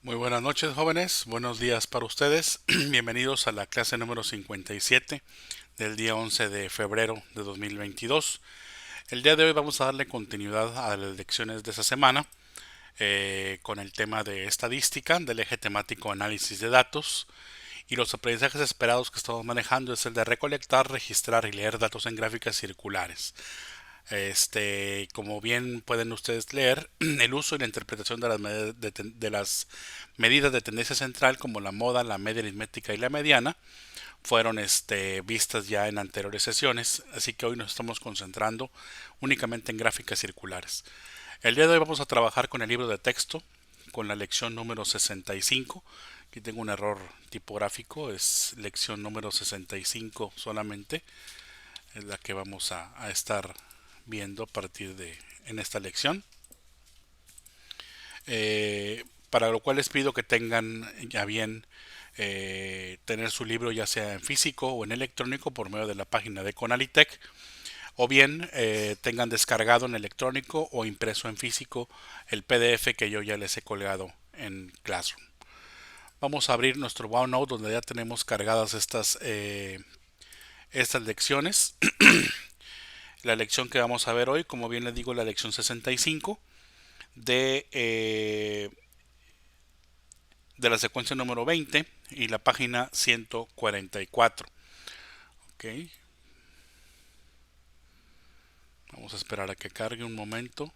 Muy buenas noches, jóvenes. Buenos días para ustedes. Bienvenidos a la clase número 57 del día 11 de febrero de 2022. El día de hoy vamos a darle continuidad a las lecciones de esta semana con el tema de estadística del eje temático análisis de datos. Y los aprendizajes esperados que estamos manejando es el de recolectar, registrar y leer datos en gráficas circulares. Como bien pueden ustedes leer, el uso y la interpretación de las medidas de tendencia central como la moda, la media aritmética y la mediana fueron vistas ya en anteriores sesiones, así que hoy nos estamos concentrando únicamente en gráficas circulares. El día de hoy vamos a trabajar con el libro de texto, con la lección número 65. Aquí tengo un error tipográfico, es lección número 65 solamente, es la que vamos a estar viendo a partir de en esta lección. Para lo cual les pido que tengan ya bien tener su libro ya sea en físico o en electrónico por medio de la página de Conalitech, o bien tengan descargado en electrónico o impreso en físico el PDF que yo ya les he colgado en Classroom. Vamos a abrir nuestro OneNote donde ya tenemos cargadas estas lecciones. La lección que vamos a ver hoy, como bien les digo, la lección 65 de la secuencia número 20 y la página 144. Ok, vamos a esperar a que cargue un momento.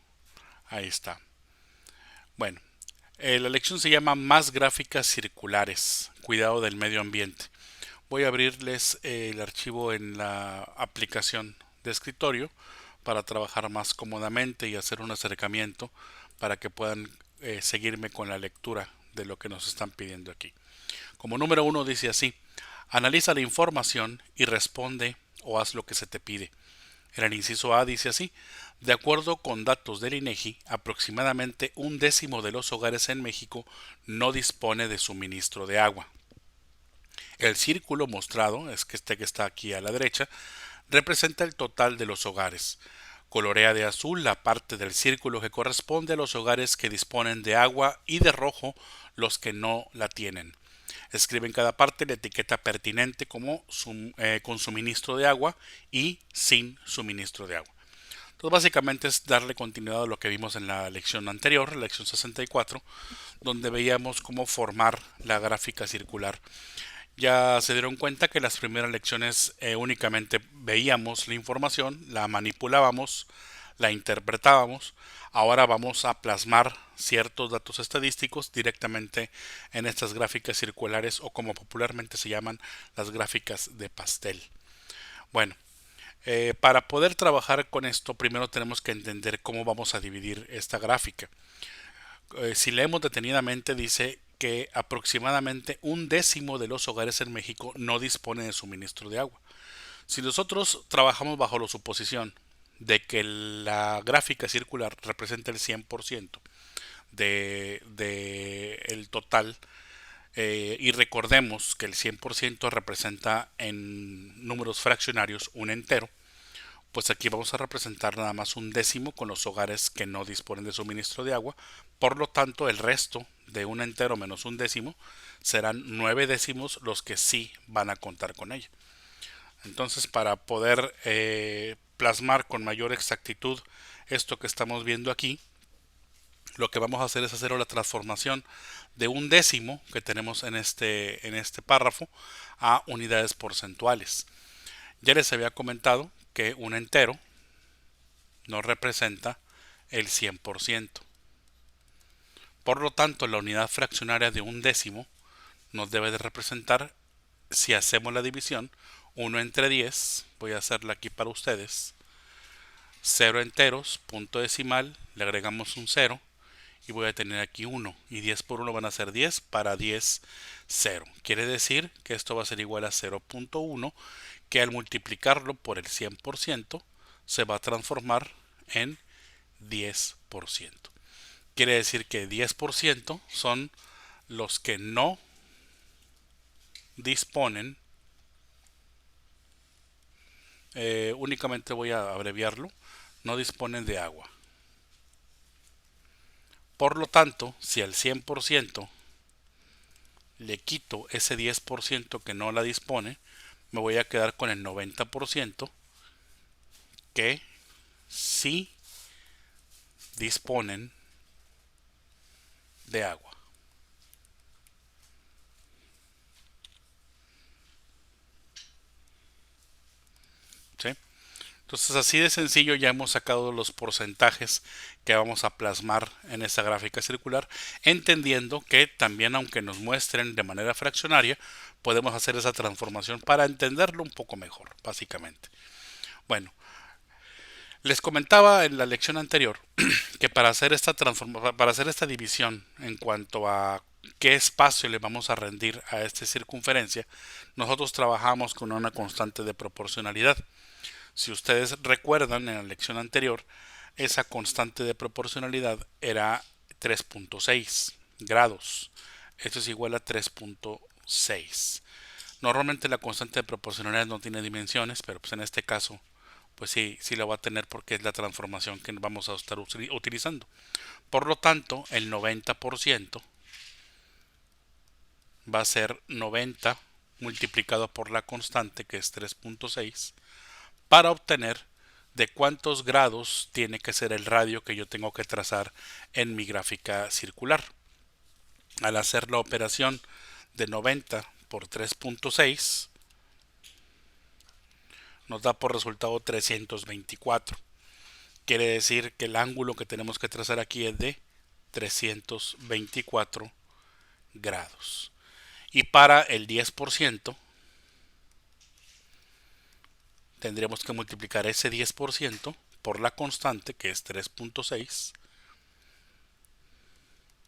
Ahí está. Bueno, la lección se llama Más gráficas circulares, cuidado del medio ambiente. Voy a abrirles el archivo en la aplicación de escritorio para trabajar más cómodamente y hacer un acercamiento para que puedan seguirme con la lectura de lo que nos están pidiendo aquí. Como número uno dice así: analiza la información y responde o haz lo que se te pide. En el inciso A dice así: de acuerdo con datos del INEGI, aproximadamente un décimo de los hogares en México no dispone de suministro de agua. El círculo mostrado, es que este que está aquí a la derecha, representa el total de los hogares. Colorea de azul la parte del círculo que corresponde a los hogares que disponen de agua y de rojo los que no la tienen. Escribe en cada parte la etiqueta pertinente como con suministro de agua y sin suministro de agua. Entonces básicamente es darle continuidad a lo que vimos en la lección anterior, la lección 64, donde veíamos cómo formar la gráfica circular. Ya se dieron cuenta que las primeras lecciones únicamente veíamos la información, la manipulábamos, la interpretábamos. Ahora vamos a plasmar ciertos datos estadísticos directamente en estas gráficas circulares, o como popularmente se llaman, las gráficas de pastel. Bueno, para poder trabajar con esto, primero tenemos que entender cómo vamos a dividir esta gráfica. Si leemos detenidamente, dice que aproximadamente un décimo de los hogares en México no dispone de suministro de agua. Si nosotros trabajamos bajo la suposición de que la gráfica circular representa el 100% de el total, y recordemos que el 100% representa en números fraccionarios un entero, pues aquí vamos a representar nada más un décimo con los hogares que no disponen de suministro de agua. Por lo tanto, el resto de un entero menos un décimo serán 9 décimos los que sí van a contar con ella. Entonces, para poder plasmar con mayor exactitud esto que estamos viendo aquí, lo que vamos a hacer es hacer la transformación de un décimo que tenemos en este párrafo a unidades porcentuales. Ya les había comentado que un entero no representa el 100%. Por lo tanto, la unidad fraccionaria de un décimo nos debe de representar, si hacemos la división, 1 entre 10, voy a hacerla aquí para ustedes, 0 enteros, punto decimal, le agregamos un 0 y voy a tener aquí 1, y 10 por 1 van a ser 10, para 10, 0. Quiere decir que esto va a ser igual a 0.1, que al multiplicarlo por el 100% se va a transformar en 10%. Quiere decir que 10% son los que no disponen, únicamente voy a abreviarlo, no disponen de agua. Por lo tanto, si el 100% le quito ese 10% que no la dispone, me voy a quedar con el 90% que sí disponen de agua. ¿Sí? Entonces así de sencillo ya hemos sacado los porcentajes que vamos a plasmar en esa gráfica circular, entendiendo que también aunque nos muestren de manera fraccionaria, podemos hacer esa transformación para entenderlo un poco mejor, básicamente. Bueno, les comentaba en la lección anterior que para hacer esta división en cuanto a qué espacio le vamos a rendir a esta circunferencia, nosotros trabajamos con una constante de proporcionalidad. Si ustedes recuerdan en la lección anterior, esa constante de proporcionalidad era 3.6 grados. Esto es igual a 3.6. Normalmente la constante de proporcionalidad no tiene dimensiones, pero pues en este caso, pues sí, sí la va a tener porque es la transformación que vamos a estar utilizando. Por lo tanto, el 90% va a ser 90 multiplicado por la constante, que es 3.6, para obtener de cuántos grados tiene que ser el radio que yo tengo que trazar en mi gráfica circular. Al hacer la operación de 90 por 3.6 nos da por resultado 324. Quiere decir que el ángulo que tenemos que trazar aquí es de 324 grados. Y para el 10% tendríamos que multiplicar ese 10% por la constante, que es 3.6,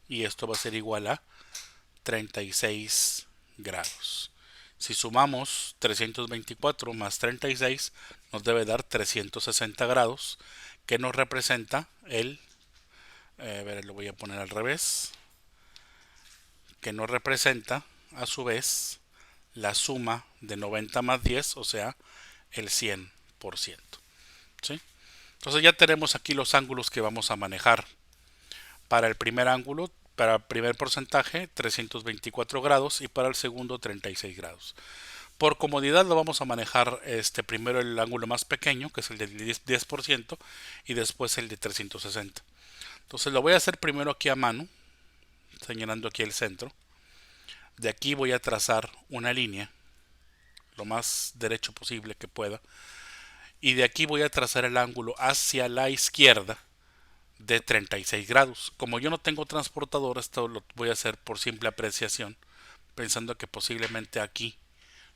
y esto va a ser igual a 36 grados. Si sumamos 324 más 36, nos debe dar 360 grados, que nos representa a ver, lo voy a poner al revés, que nos representa a su vez la suma de 90 más 10, o sea, el 100%. ¿Sí? Entonces ya tenemos aquí los ángulos que vamos a manejar. Para el primer ángulo, para el primer porcentaje, 324 grados, y para el segundo, 36 grados. Por comodidad lo vamos a manejar primero el ángulo más pequeño, que es el del 10%, y después el de 360. Entonces lo voy a hacer primero aquí a mano, señalando aquí el centro. De aquí voy a trazar una línea lo más derecho posible que pueda, y de aquí voy a trazar el ángulo hacia la izquierda de 36 grados. Como yo no tengo transportador, esto lo voy a hacer por simple apreciación, pensando que posiblemente aquí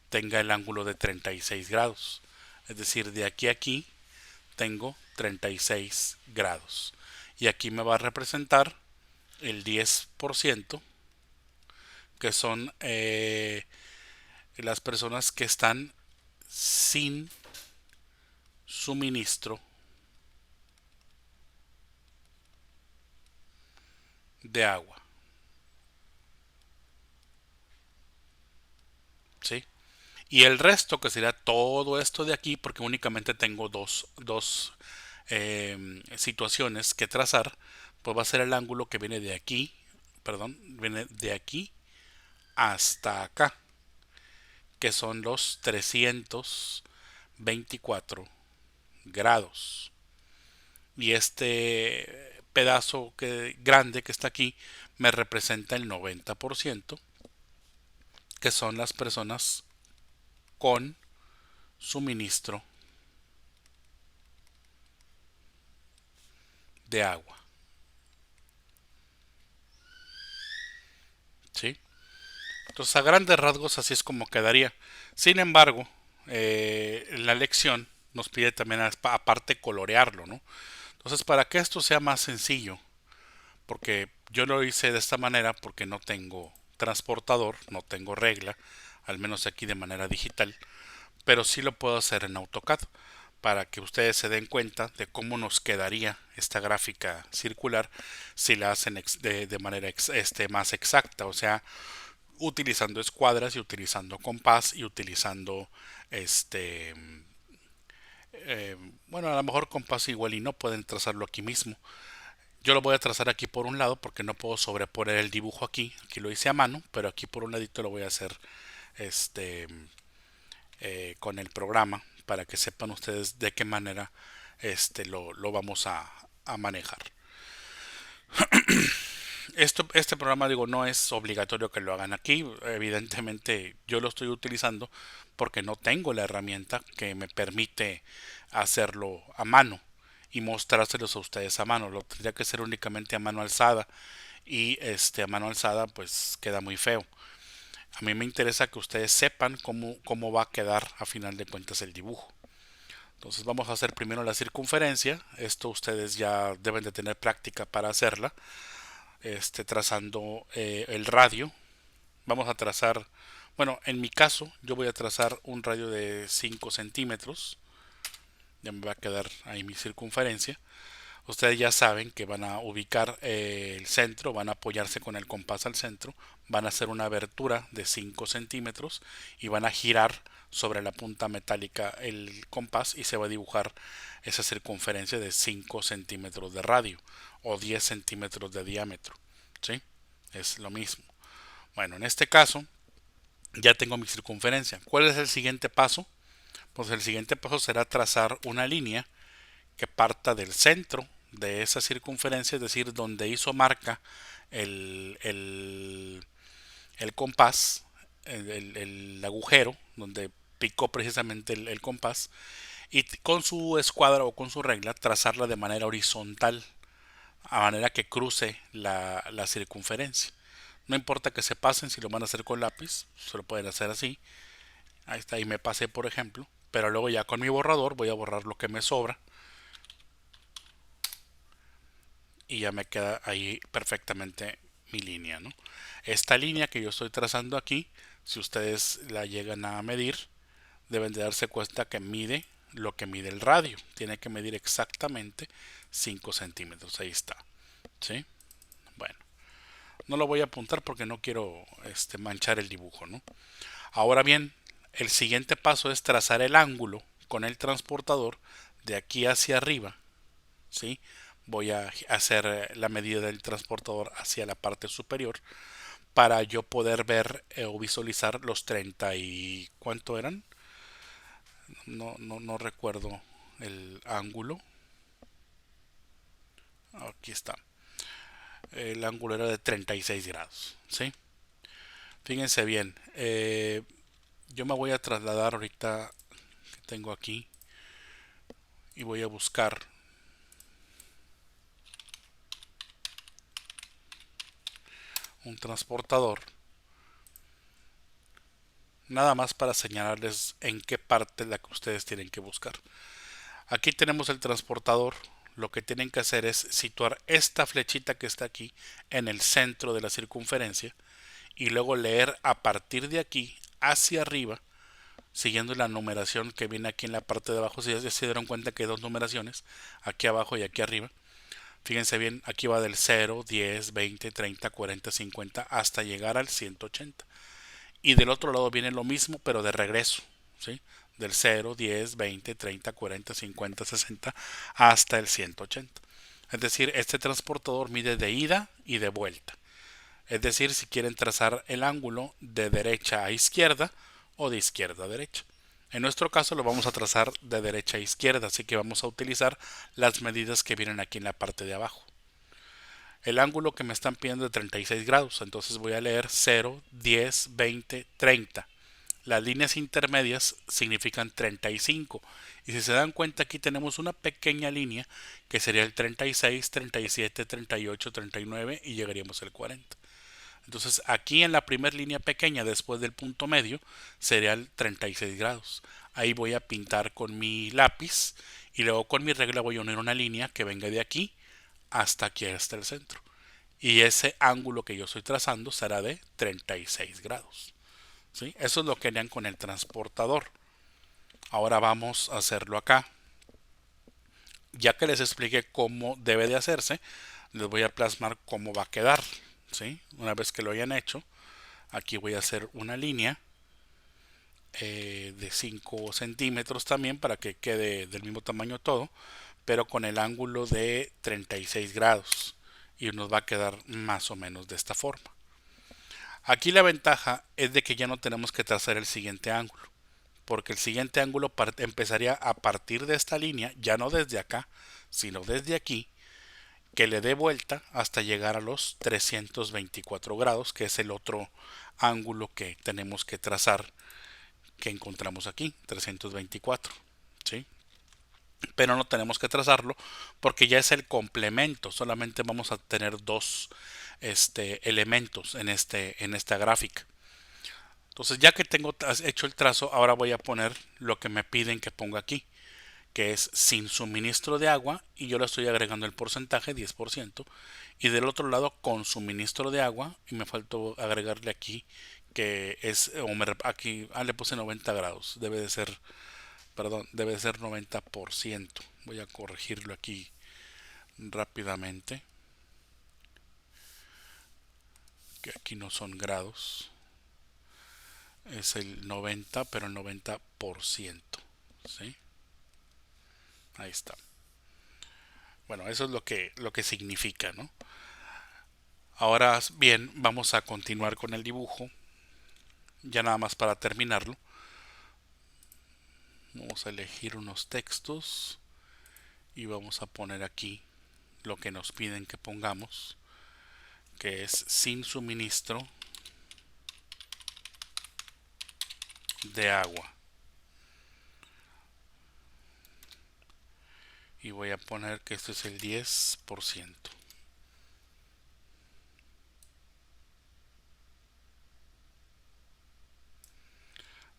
tenga el ángulo de 36 grados. Es decir, de aquí a aquí tengo 36 grados. Y aquí me va a representar el 10%, que son las personas que están sin suministro de agua. ¿Sí? Y el resto, que sería todo esto de aquí, porque únicamente tengo dos situaciones que trazar, pues va a ser el ángulo que viene de aquí, perdón, viene de aquí hasta acá, que son los 324 grados. Y este pedazo grande que está aquí me representa el 90%, que son las personas con suministro de agua. ¿Sí? Entonces, a grandes rasgos, así es como quedaría. Sin embargo, la lección nos pide también aparte colorearlo, ¿no? Entonces, para que esto sea más sencillo, porque yo lo hice de esta manera porque no tengo transportador, no tengo regla, al menos aquí de manera digital, pero sí lo puedo hacer en AutoCAD para que ustedes se den cuenta de cómo nos quedaría esta gráfica circular si la hacen de manera más exacta, o sea, utilizando escuadras y utilizando compás y utilizando bueno, a lo mejor compás igual y no pueden trazarlo aquí mismo. Yo lo voy a trazar aquí por un lado porque no puedo sobreponer el dibujo aquí. Aquí lo hice a mano, pero aquí por un ladito lo voy a hacer este con el programa para que sepan ustedes de qué manera lo vamos a manejar. Este programa, digo, no es obligatorio que lo hagan aquí. Evidentemente yo lo estoy utilizando porque no tengo la herramienta que me permite hacerlo a mano y mostrárselos a ustedes a mano. Lo tendría que ser únicamente a mano alzada y a mano alzada pues queda muy feo. A mí me interesa que ustedes sepan cómo va a quedar a final de cuentas el dibujo. Entonces vamos a hacer primero la circunferencia. Esto ustedes ya deben de tener práctica para hacerla. Trazando el radio. Vamos a trazar, bueno, en mi caso yo voy a trazar un radio de 5 centímetros. Ya me va a quedar ahí mi circunferencia. Ustedes ya saben que van a ubicar el centro, van a apoyarse con el compás al centro, van a hacer una abertura de 5 centímetros y van a girar sobre la punta metálica el compás y se va a dibujar esa circunferencia de 5 centímetros de radio o 10 centímetros de diámetro. ¿Sí? Es lo mismo. Bueno, en este caso ya tengo mi circunferencia. ¿Cuál es el siguiente paso? Pues el siguiente paso será trazar una línea que parta del centro de esa circunferencia, es decir, donde hizo marca el, el, el compás, el agujero, donde picó precisamente el compás, y con su escuadra o con su regla trazarla de manera horizontal, a manera que cruce la circunferencia. No importa que se pasen, si lo van a hacer con lápiz, se lo pueden hacer así. Ahí está, ahí me pasé por ejemplo. Pero luego ya con mi borrador voy a borrar lo que me sobra y ya me queda ahí perfectamente mi línea, ¿no? Esta línea que yo estoy trazando aquí, si ustedes la llegan a medir, deben de darse cuenta que mide lo que mide el radio. Tiene que medir exactamente 5 centímetros. Ahí está. ¿Sí? Bueno, no lo voy a apuntar porque no quiero manchar el dibujo, ¿no? Ahora bien, el siguiente paso es trazar el ángulo con el transportador de aquí hacia arriba. ¿Sí? Voy a hacer la medida del transportador hacia la parte superior para yo poder ver o visualizar los 30 y ¿cuánto eran? No recuerdo el ángulo. Aquí está. El ángulo era de 36 grados. ¿Sí? Fíjense bien. Yo me voy a trasladar ahorita que tengo aquí y voy a buscar un transportador nada más para señalarles en qué parte es la que ustedes tienen que buscar. Aquí tenemos el transportador. Lo que tienen que hacer es situar esta flechita que está aquí en el centro de la circunferencia y luego leer a partir de aquí hacia arriba, siguiendo la numeración que viene aquí en la parte de abajo. Si ya se dieron cuenta que hay dos numeraciones, aquí abajo y aquí arriba. Fíjense bien, aquí va del 0, 10, 20, 30, 40, 50 hasta llegar al 180. Y del otro lado viene lo mismo, pero de regreso, ¿sí? Del 0, 10, 20, 30, 40, 50, 60 hasta el 180. Es decir, este transportador mide de ida y de vuelta. Es decir, si quieren trazar el ángulo de derecha a izquierda o de izquierda a derecha. En nuestro caso lo vamos a trazar de derecha a izquierda, así que vamos a utilizar las medidas que vienen aquí en la parte de abajo. El ángulo que me están pidiendo es de 36 grados, entonces voy a leer 0, 10, 20, 30. Las líneas intermedias significan 35. Y si se dan cuenta, aquí tenemos una pequeña línea que sería el 36, 37, 38, 39 y llegaríamos al 40. Entonces aquí en la primera línea pequeña después del punto medio sería el 36 grados. Ahí voy a pintar con mi lápiz y luego con mi regla voy a unir una línea que venga de aquí hasta aquí, hasta el centro. Y ese ángulo que yo estoy trazando será de 36 grados. ¿Sí? Eso es lo que harían con el transportador. Ahora vamos a hacerlo acá. Ya que les expliqué cómo debe de hacerse, les voy a plasmar cómo va a quedar. ¿Sí? Una vez que lo hayan hecho, aquí voy a hacer una línea de 5 centímetros también para que quede del mismo tamaño todo. pero con el ángulo de 36 grados y nos va a quedar más o menos de esta forma. Aquí la ventaja es de que ya no tenemos que trazar el siguiente ángulo, porque el siguiente ángulo empezaría a partir de esta línea, ya no desde acá, sino desde aquí, que le dé vuelta hasta llegar a los 324 grados, que es el otro ángulo que tenemos que trazar, que encontramos aquí, 324, ¿sí? Pero no tenemos que trazarlo porque ya es el complemento, solamente vamos a tener dos elementos en esta gráfica. Entonces, ya que tengo hecho el trazo, ahora voy a poner lo que me piden que ponga aquí, que es sin suministro de agua, y yo le estoy agregando el porcentaje, 10%, y del otro lado con suministro de agua, y me faltó agregarle aquí, que es, aquí, le puse 90 grados, debe de ser, perdón, debe de ser 90%. Voy a corregirlo aquí rápidamente, que aquí no son grados, es el 90, pero el 90%, ¿sí? Ahí está. Bueno, eso es lo que significa, ¿no? Ahora bien, vamos a continuar con el dibujo. Ya nada más para terminarlo. Vamos a elegir unos textos y vamos a poner aquí lo que nos piden que pongamos, que es sin suministro de agua. Y voy a poner que esto es el 10%.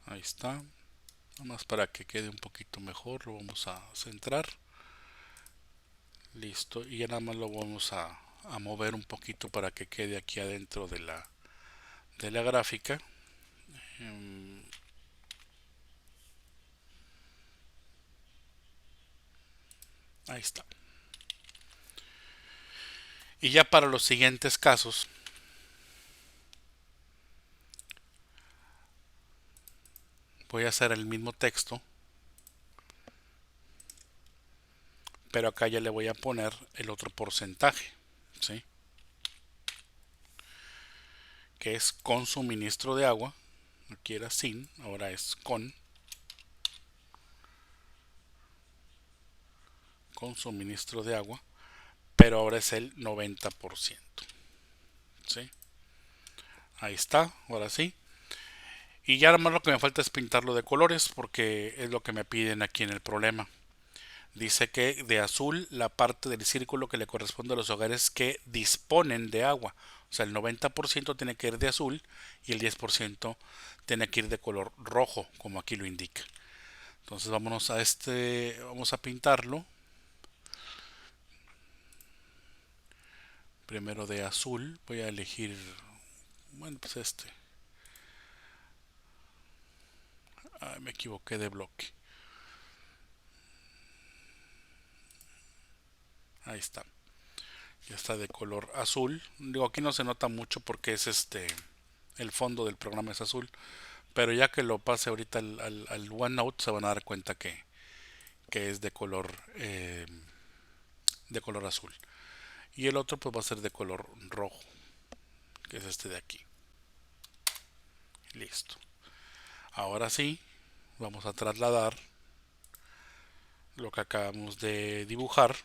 Ahí está. Nada más para que quede un poquito mejor, lo vamos a centrar. Listo. Y ya nada más lo vamos a mover un poquito para que quede aquí adentro de la gráfica. Ahí está. Y ya para los siguientes casos, voy a hacer el mismo texto, pero acá ya le voy a poner el otro porcentaje, ¿sí? Que es con suministro de agua. Aquí era sin, ahora es con suministro de agua, pero ahora es el 90%, ¿sí? Ahí está, ahora sí. Y ya nada más lo que me falta es pintarlo de colores porque es lo que me piden aquí en el problema. Dice que de azul la parte del círculo que le corresponde a los hogares que disponen de agua. O sea, el 90% tiene que ir de azul y el 10% tiene que ir de color rojo, como aquí lo indica. Entonces vámonos a vamos a pintarlo. Primero de azul, voy a elegir, bueno, pues me equivoqué de bloque. Ahí está. Ya está de color azul. Digo, aquí no se nota mucho porque es el fondo del programa es azul, pero ya que lo pase ahorita al OneNote se van a dar cuenta que es de color azul. Y el otro pues va a ser de color rojo, que es este de aquí. Listo. Ahora sí, vamos a trasladar lo que acabamos de dibujar.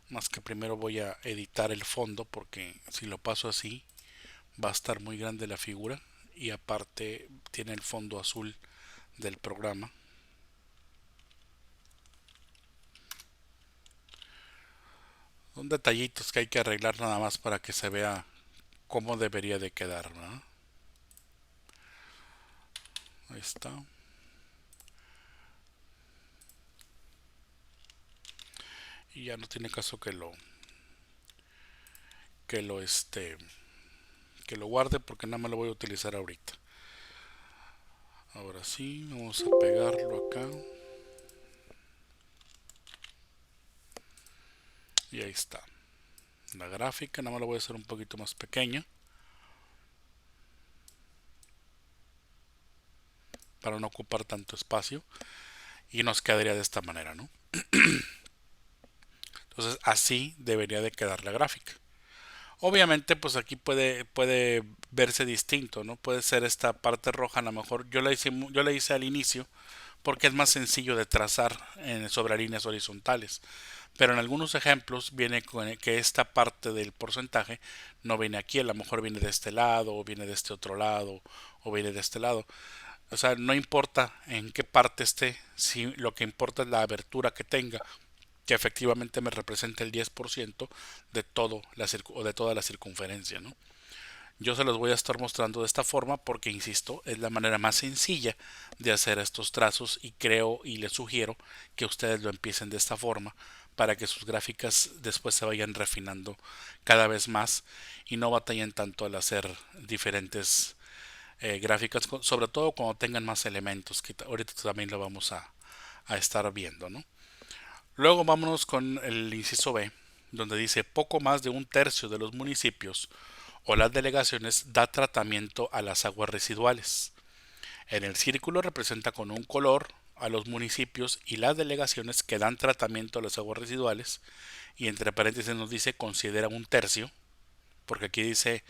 Más que primero voy a editar el fondo porque si lo paso así va a estar muy grande la figura y aparte tiene el fondo azul del programa. Son detallitos que hay que arreglar nada más para que se vea cómo debería de quedar, ¿no? Ahí está. Y ya no tiene caso que lo que lo guarde porque nada más lo voy a utilizar ahorita. Ahora sí, vamos a pegarlo acá. Y ahí está. La gráfica, nada más lo voy a hacer un poquito más pequeño para no ocupar tanto espacio, y nos quedaría de esta manera, ¿no? Entonces así debería de quedar la gráfica. Obviamente pues aquí puede verse distinto, ¿no? Puede ser esta parte roja, a lo mejor yo la hice al inicio porque es más sencillo de trazar sobre líneas horizontales. Pero en algunos ejemplos viene con que esta parte del porcentaje no viene aquí, a lo mejor viene de este lado, o viene de este otro lado, o viene de este lado. O sea, no importa en qué parte esté, si lo que importa es la abertura que tenga, que efectivamente me represente el 10% de todo o de toda la circunferencia, ¿no? Yo se los voy a estar mostrando de esta forma porque, insisto, es la manera más sencilla de hacer estos trazos, y creo y les sugiero que ustedes lo empiecen de esta forma para que sus gráficas después se vayan refinando cada vez más y no batallen tanto al hacer diferentes gráficas, sobre todo cuando tengan más elementos, que ahorita también lo vamos a estar viendo, ¿no? Luego vámonos con el inciso B, donde dice poco más de un tercio de los municipios o las delegaciones da tratamiento a las aguas residuales. En el círculo representa con un color a los municipios y las delegaciones que dan tratamiento a las aguas residuales, y entre paréntesis nos dice considera un tercio, porque aquí dice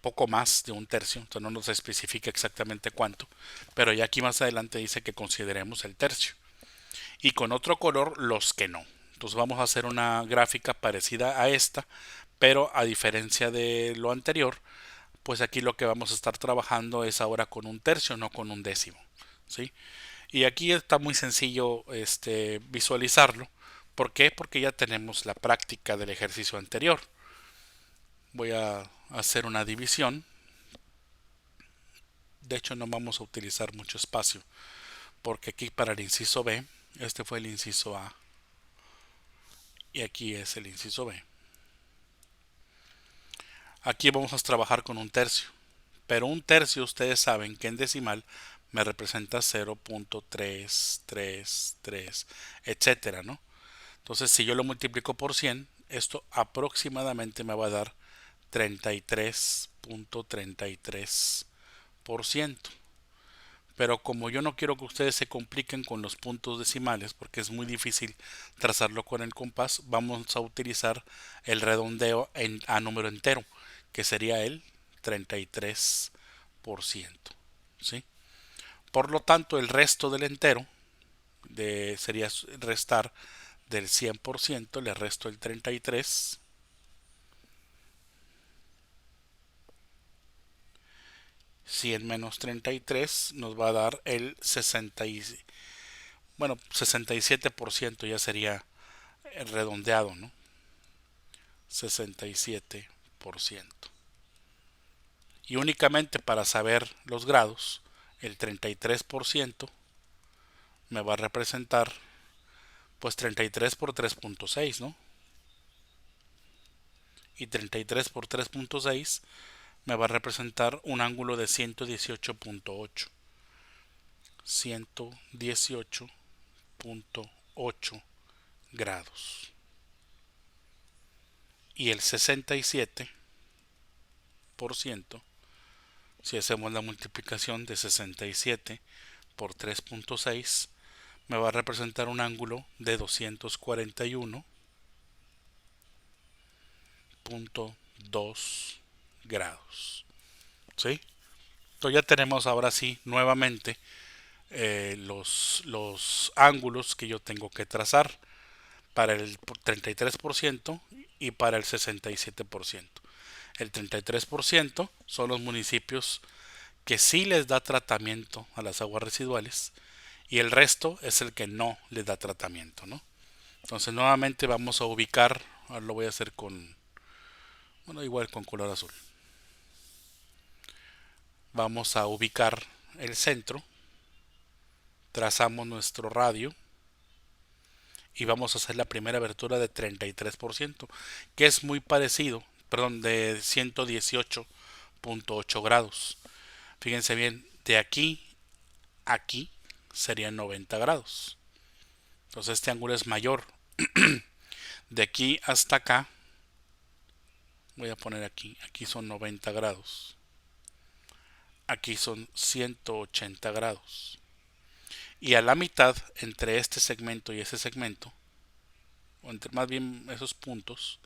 poco más de un tercio, entonces no nos especifica exactamente cuánto, pero ya aquí más adelante dice que consideremos el tercio. Y con otro color los que no. Entonces vamos a hacer una gráfica parecida a esta, pero a diferencia de lo anterior, pues aquí lo que vamos a estar trabajando es ahora con un tercio, no con un décimo, ¿sí? Y aquí está muy sencillo visualizarlo. ¿Por qué? Porque ya tenemos la práctica del ejercicio anterior. Voy a hacer una división. De hecho no vamos a utilizar mucho espacio, porque aquí para el inciso B, este fue el inciso A y aquí es el inciso B. Aquí vamos a trabajar con un tercio, pero un tercio ustedes saben que en decimal me representa 0.333, etcétera, ¿no? Entonces si yo lo multiplico por 100, esto aproximadamente me va a dar 33.33%. Pero como yo no quiero que ustedes se compliquen con los puntos decimales, porque es muy difícil trazarlo con el compás, vamos a utilizar el redondeo a número entero, que sería el 33%. ¿Sí? Por lo tanto, el resto del entero sería restar del 100%, le resto el 33. 100 menos 33 nos va a dar el 67%, ya sería redondeado, ¿no? 67%. Y únicamente para saber los grados, el 33% me va a representar pues 33 por 3.6, ¿no? Y 33 por 3.6 me va a representar un ángulo de 118.8. 118.8 grados. Y el 67%, si hacemos la multiplicación de 67 por 3.6, me va a representar un ángulo de 241.2 grados. ¿Sí? Entonces ya tenemos ahora sí nuevamente los ángulos que yo tengo que trazar para el 33% y para el 67%. El 33% son los municipios que sí les da tratamiento a las aguas residuales, y el resto es el que no les da tratamiento, ¿no? Entonces nuevamente vamos a ubicar, ahora lo voy a hacer con, bueno, igual con color azul. Vamos a ubicar el centro, trazamos nuestro radio y vamos a hacer la primera abertura de 33%, que es muy parecido, perdón, de 118.8 grados. Fíjense bien, de aquí a aquí serían 90 grados. Entonces este ángulo es mayor. De aquí hasta acá, voy a poner aquí son 90 grados. aquí son 180 grados. Y a la mitad, entre este segmento y ese segmento, o entre más bien esos puntos,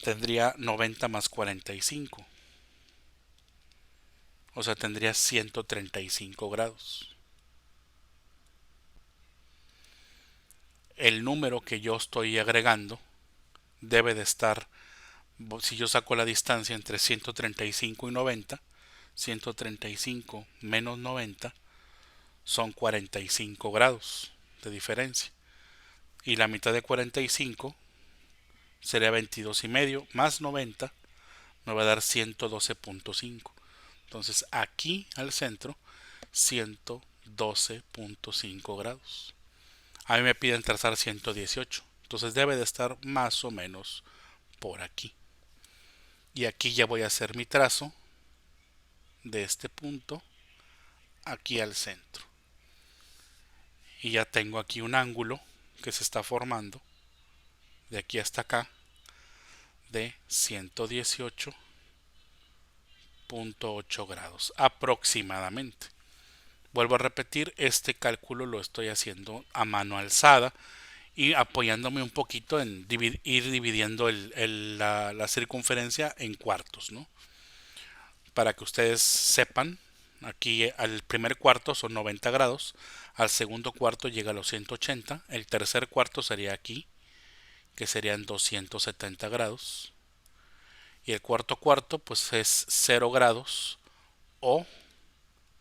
tendría 90 más 45. O sea, tendría 135 grados. El número que yo estoy agregando debe de estar, si yo saco la distancia entre 135 y 90, 135 menos 90 son 45 grados de diferencia. Y la mitad de 45 sería 22 y medio más 90 me va a dar 112.5. Entonces aquí al centro 112.5 grados. A mí me piden trazar 118. Entonces debe de estar más o menos por aquí. Y aquí ya voy a hacer mi trazo de este punto aquí al centro. Y ya tengo aquí un ángulo que se está formando de aquí hasta acá de 118.8 grados aproximadamente. Vuelvo a repetir, este cálculo lo estoy haciendo a mano alzada y apoyándome un poquito en ir dividiendo la circunferencia en cuartos, ¿no? Para que ustedes sepan, aquí al primer cuarto son 90 grados, al segundo cuarto llega a los 180, el tercer cuarto sería aquí, que serían 270 grados, y el cuarto cuarto pues es 0 grados o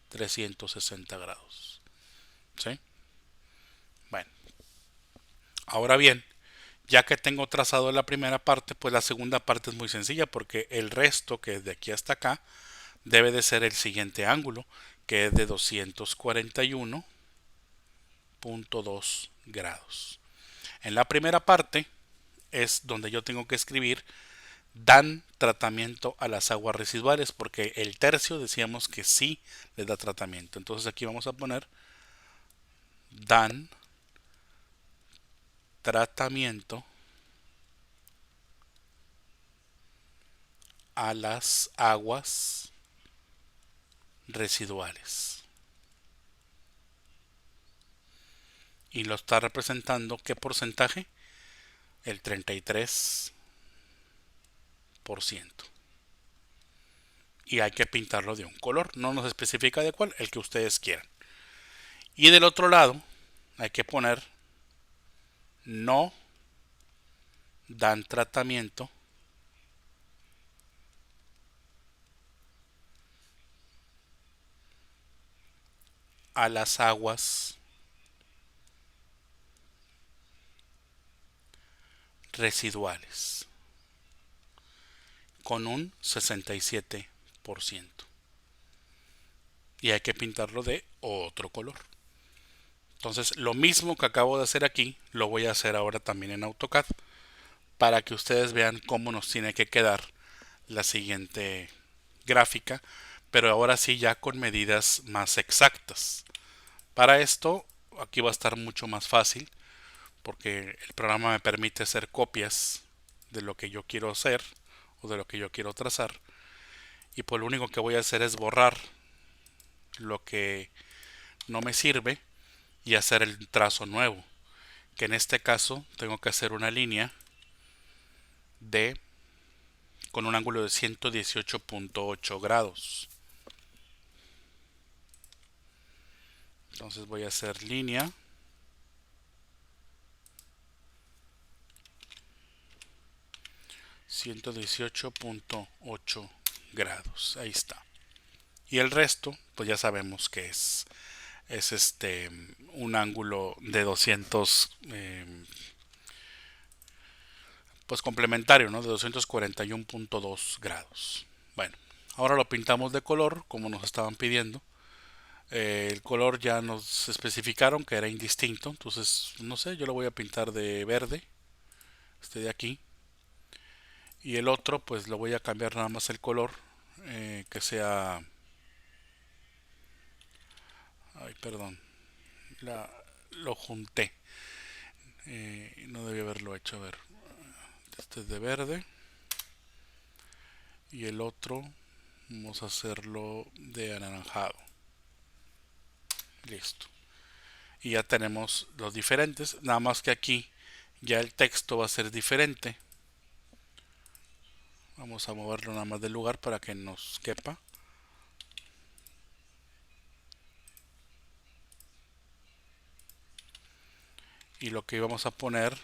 360 grados. ¿Sí? Bueno, ahora bien, ya que tengo trazado la primera parte, pues la segunda parte es muy sencilla porque el resto, que es de aquí hasta acá, debe de ser el siguiente ángulo, que es de 241.2 grados. En la primera parte es donde yo tengo que escribir dan tratamiento a las aguas residuales, porque el tercio decíamos que sí les da tratamiento. Entonces aquí vamos a poner dan tratamiento a las aguas residuales. Y lo está representando, ¿qué porcentaje? El 33%. Y hay que pintarlo de un color, no nos especifica de cuál, el que ustedes quieran. Y del otro lado hay que poner no dan tratamiento a las aguas residuales con un 67%. Y hay que pintarlo de otro color. Entonces lo mismo que acabo de hacer aquí lo voy a hacer ahora también en AutoCAD para que ustedes vean cómo nos tiene que quedar la siguiente gráfica, pero ahora sí ya con medidas más exactas. Para esto aquí va a estar mucho más fácil porque el programa me permite hacer copias de lo que yo quiero hacer o de lo que yo quiero trazar, y pues lo único que voy a hacer es borrar lo que no me sirve y hacer el trazo nuevo, que en este caso tengo que hacer una línea de con un ángulo de 118.8 grados. Entonces voy a hacer línea 118.8 grados. Ahí está. Y el resto, pues ya sabemos que es un ángulo de 200, pues complementario, ¿no? De 241.2 grados. Bueno, ahora lo pintamos de color como nos estaban pidiendo. El color ya nos especificaron que era indistinto, entonces no sé, yo lo voy a pintar de verde, este de aquí, y el otro pues lo voy a cambiar nada más el color, que sea, ay perdón, lo junté, no debí haberlo hecho, a ver, este es de verde y el otro Vamos a hacerlo de anaranjado. Listo. Y ya tenemos los diferentes. Nada más que aquí ya el texto va a ser diferente. Vamos a moverlo nada más del lugar para que nos quepa. Y lo que íbamos a poner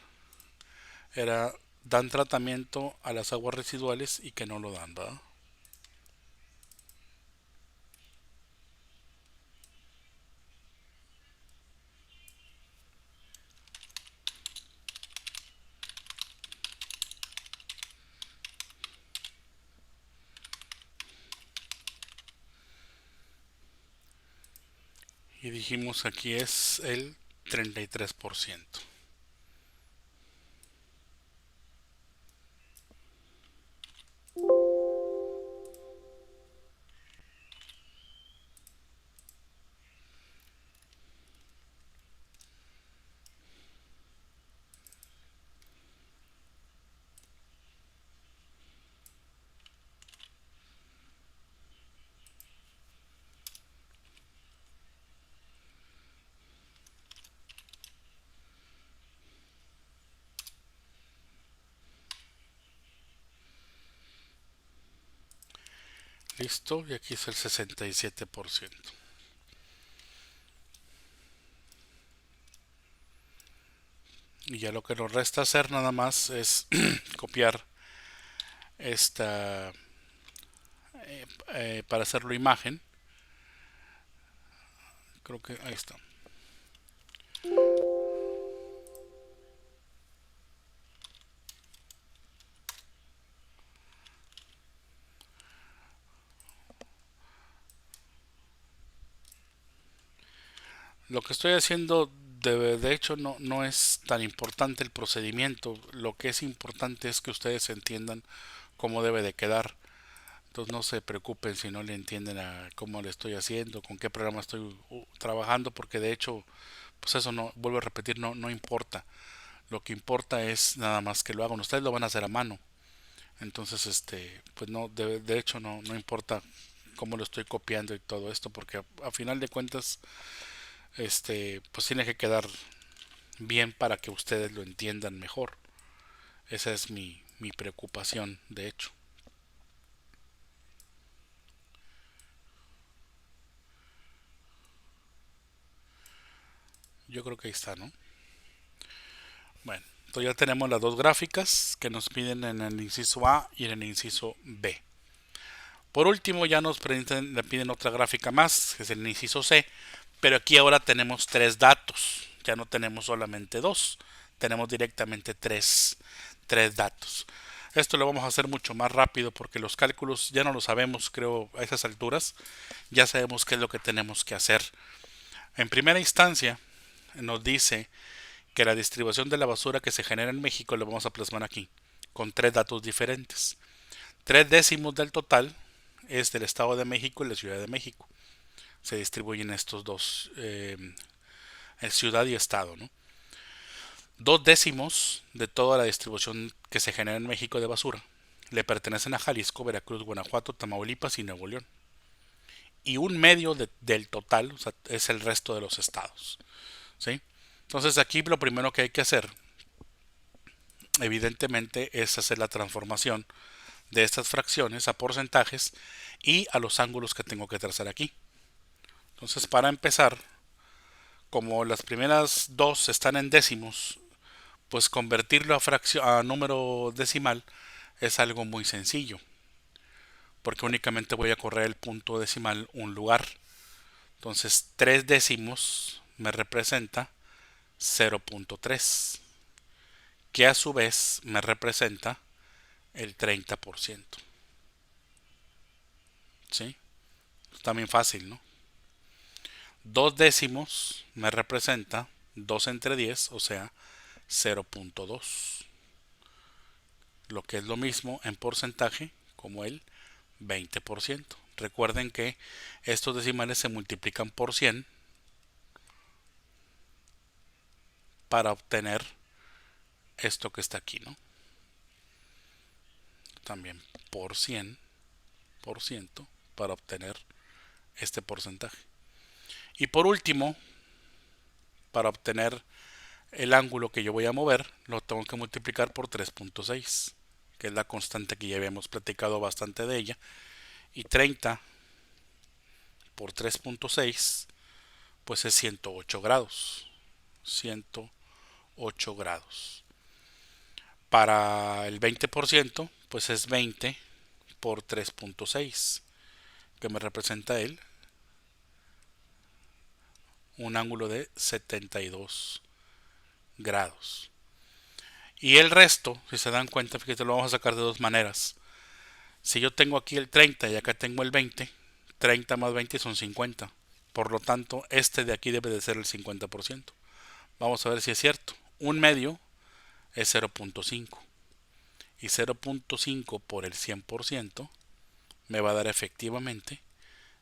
era: dan tratamiento a las aguas residuales y que no lo dan, ¿verdad? Y dijimos aquí es el 33%. Listo, y aquí es el 67%. Y ya lo que nos resta hacer nada más es copiar esta para hacerlo imagen. Creo que ahí está. Lo que estoy haciendo de hecho no es tan importante el procedimiento. Lo que es importante es que ustedes entiendan cómo debe de quedar. Entonces no se preocupen si no le entienden a cómo le estoy haciendo, con qué programa estoy trabajando, porque de hecho, pues eso no, vuelvo a repetir, no importa. Lo que importa es nada más que lo hagan. Ustedes lo van a hacer a mano. Entonces, pues no, de hecho no importa cómo lo estoy copiando y todo esto, porque a final de cuentas, pues tiene que quedar bien para que ustedes lo entiendan mejor. Esa es mi preocupación, de hecho. Yo creo que ahí está, ¿no? Bueno, entonces ya tenemos las dos gráficas que nos piden en el inciso A y en el inciso B. Por último, ya nos le piden otra gráfica más, que es el inciso C, pero aquí ahora tenemos tres datos, ya no tenemos solamente dos, tenemos directamente tres datos. Esto lo vamos a hacer mucho más rápido porque los cálculos ya no lo sabemos, creo, a esas alturas. Ya sabemos qué es lo que tenemos que hacer. En primera instancia, nos dice que la distribución de la basura que se genera en México lo vamos a plasmar aquí, con tres datos diferentes. 3 décimos del total es del Estado de México y la Ciudad de México. Se distribuyen estos dos, ciudad y estado, ¿no? 2 décimos de toda la distribución que se genera en México de basura le pertenecen a Jalisco, Veracruz, Guanajuato, Tamaulipas y Nuevo León. Y un medio del total, o sea, es el resto de los estados, ¿sí? Entonces aquí lo primero que hay que hacer, evidentemente, es hacer la transformación de estas fracciones a porcentajes y a los ángulos que tengo que trazar aquí. Entonces, para empezar, como las primeras dos están en décimos, pues convertirlo a número decimal es algo muy sencillo, porque únicamente voy a correr el punto decimal un lugar. Entonces 3 décimos me representa 0.3, que a su vez me representa el 30%. ¿Sí? Está bien fácil, ¿no? 2 décimos me representa 2 entre 10, o sea, 0.2, lo que es lo mismo en porcentaje como el 20%. Recuerden que estos decimales se multiplican por 100 para obtener esto que está aquí, ¿no? También por 100%. para obtener este porcentaje. Y por último, para obtener el ángulo que yo voy a mover, lo tengo que multiplicar por 3.6, que es la constante que ya habíamos platicado bastante de ella. Y 30 por 3.6, pues es 108 grados. 108 grados. Para el 20%, pues es 20 por 3.6, que me representa él un ángulo de 72 grados. Y el resto, si se dan cuenta, fíjate, lo vamos a sacar de dos maneras. Si yo tengo aquí el 30 y acá tengo el 20, 30 más 20 son 50. Por lo tanto, este de aquí debe de ser el 50%. Vamos a ver si es cierto. Un medio es 0.5. Y 0.5 por el 100% me va a dar efectivamente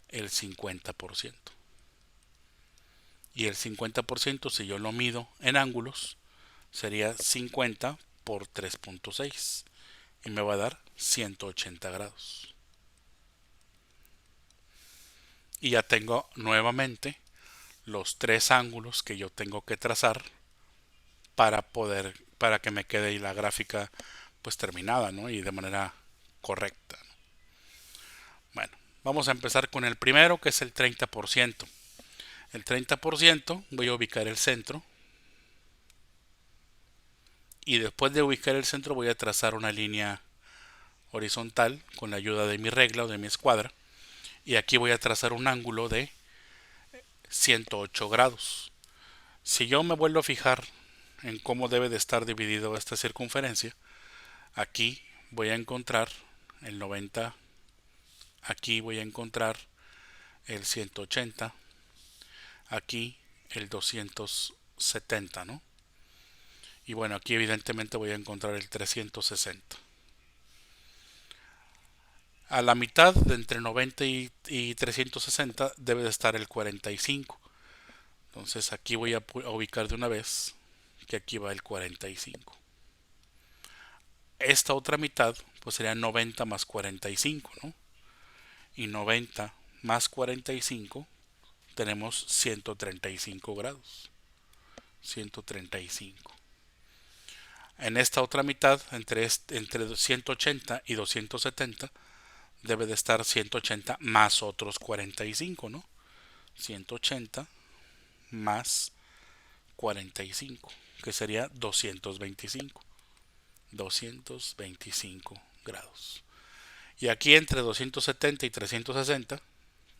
el 50%. Y el 50%, si yo lo mido en ángulos, sería 50 por 3.6 y me va a dar 180 grados. Y ya tengo nuevamente los tres ángulos que yo tengo que trazar para que me quede la gráfica pues terminada, ¿no? Y de manera correcta, ¿no? Bueno, vamos a empezar con el primero, que es el 30%. El 30% voy a ubicar el centro y después de ubicar el centro voy a trazar una línea horizontal con la ayuda de mi regla o de mi escuadra, y aquí voy a trazar un ángulo de 108 grados. Si yo me vuelvo a fijar en cómo debe de estar dividido esta circunferencia, aquí voy a encontrar el 90, aquí voy a encontrar el 180, aquí el 270, ¿no? Y bueno, aquí evidentemente voy a encontrar el 360. A la mitad de entre 90 y 360 debe de estar el 45. Entonces aquí voy a ubicar de una vez que aquí va el 45. Esta otra mitad pues sería 90 más 45, ¿no? Y 90 más 45 tenemos 135 grados. 135. En esta otra mitad, entre 180 y 270, debe de estar 180 más otros 45, ¿no? 180 más 45, que sería 225. 225 grados. Y aquí entre 270 y 360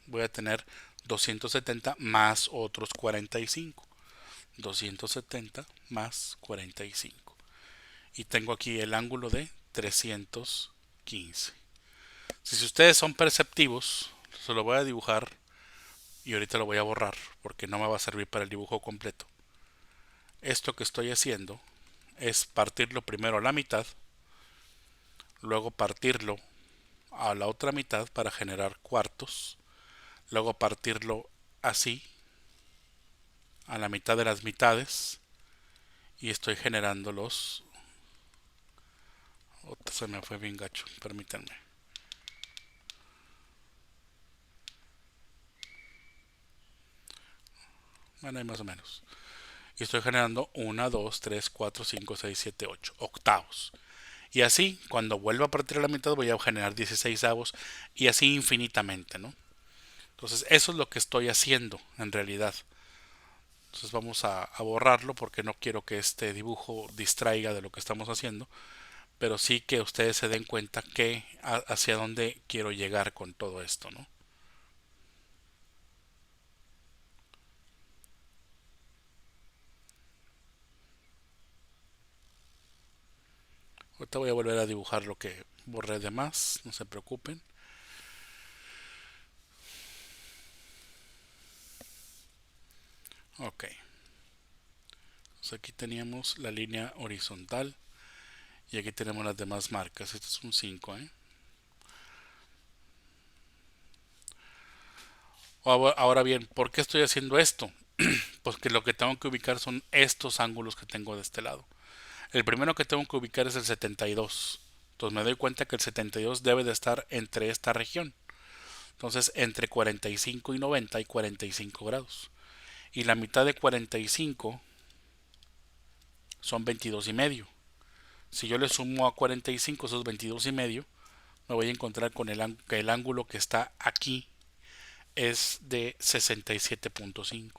voy a tener 270 más otros 45. 270 más 45. Y tengo aquí el ángulo de 315. Si ustedes son perceptivos, se lo voy a dibujar y ahorita lo voy a borrar porque no me va a servir para el dibujo completo. Esto que estoy haciendo es partirlo primero a la mitad, luego partirlo a la otra mitad para generar cuartos, luego partirlo así a la mitad de las mitades y estoy generando los... se me fue bien gacho, permítanme. Bueno, ahí más o menos. Y estoy generando 1, 2, 3, 4, 5, 6, 7, 8 octavos. Y así, cuando vuelva a partir a la mitad, voy a generar 16 avos y así infinitamente, ¿no? Entonces, eso es lo que estoy haciendo en realidad. Entonces, vamos a borrarlo porque no quiero que este dibujo distraiga de lo que estamos haciendo, pero sí que ustedes se den cuenta que hacia dónde quiero llegar con todo esto, ¿no? Ahorita voy a volver a dibujar lo que borré de más, no se preocupen. Ok. Entonces aquí teníamos la línea horizontal y aquí tenemos las demás marcas. Este es un 5, ¿eh? Ahora bien, ¿por qué estoy haciendo esto? Pues que lo que tengo que ubicar son estos ángulos que tengo de este lado. El primero que tengo que ubicar es el 72. Entonces me doy cuenta que el 72 debe de estar entre esta región. Entonces entre 45 y 90 hay 45 grados. Y la mitad de 45 son 22 y medio. Si yo le sumo a 45 esos 22 y medio, me voy a encontrar con que el ángulo que está aquí es de 67.5.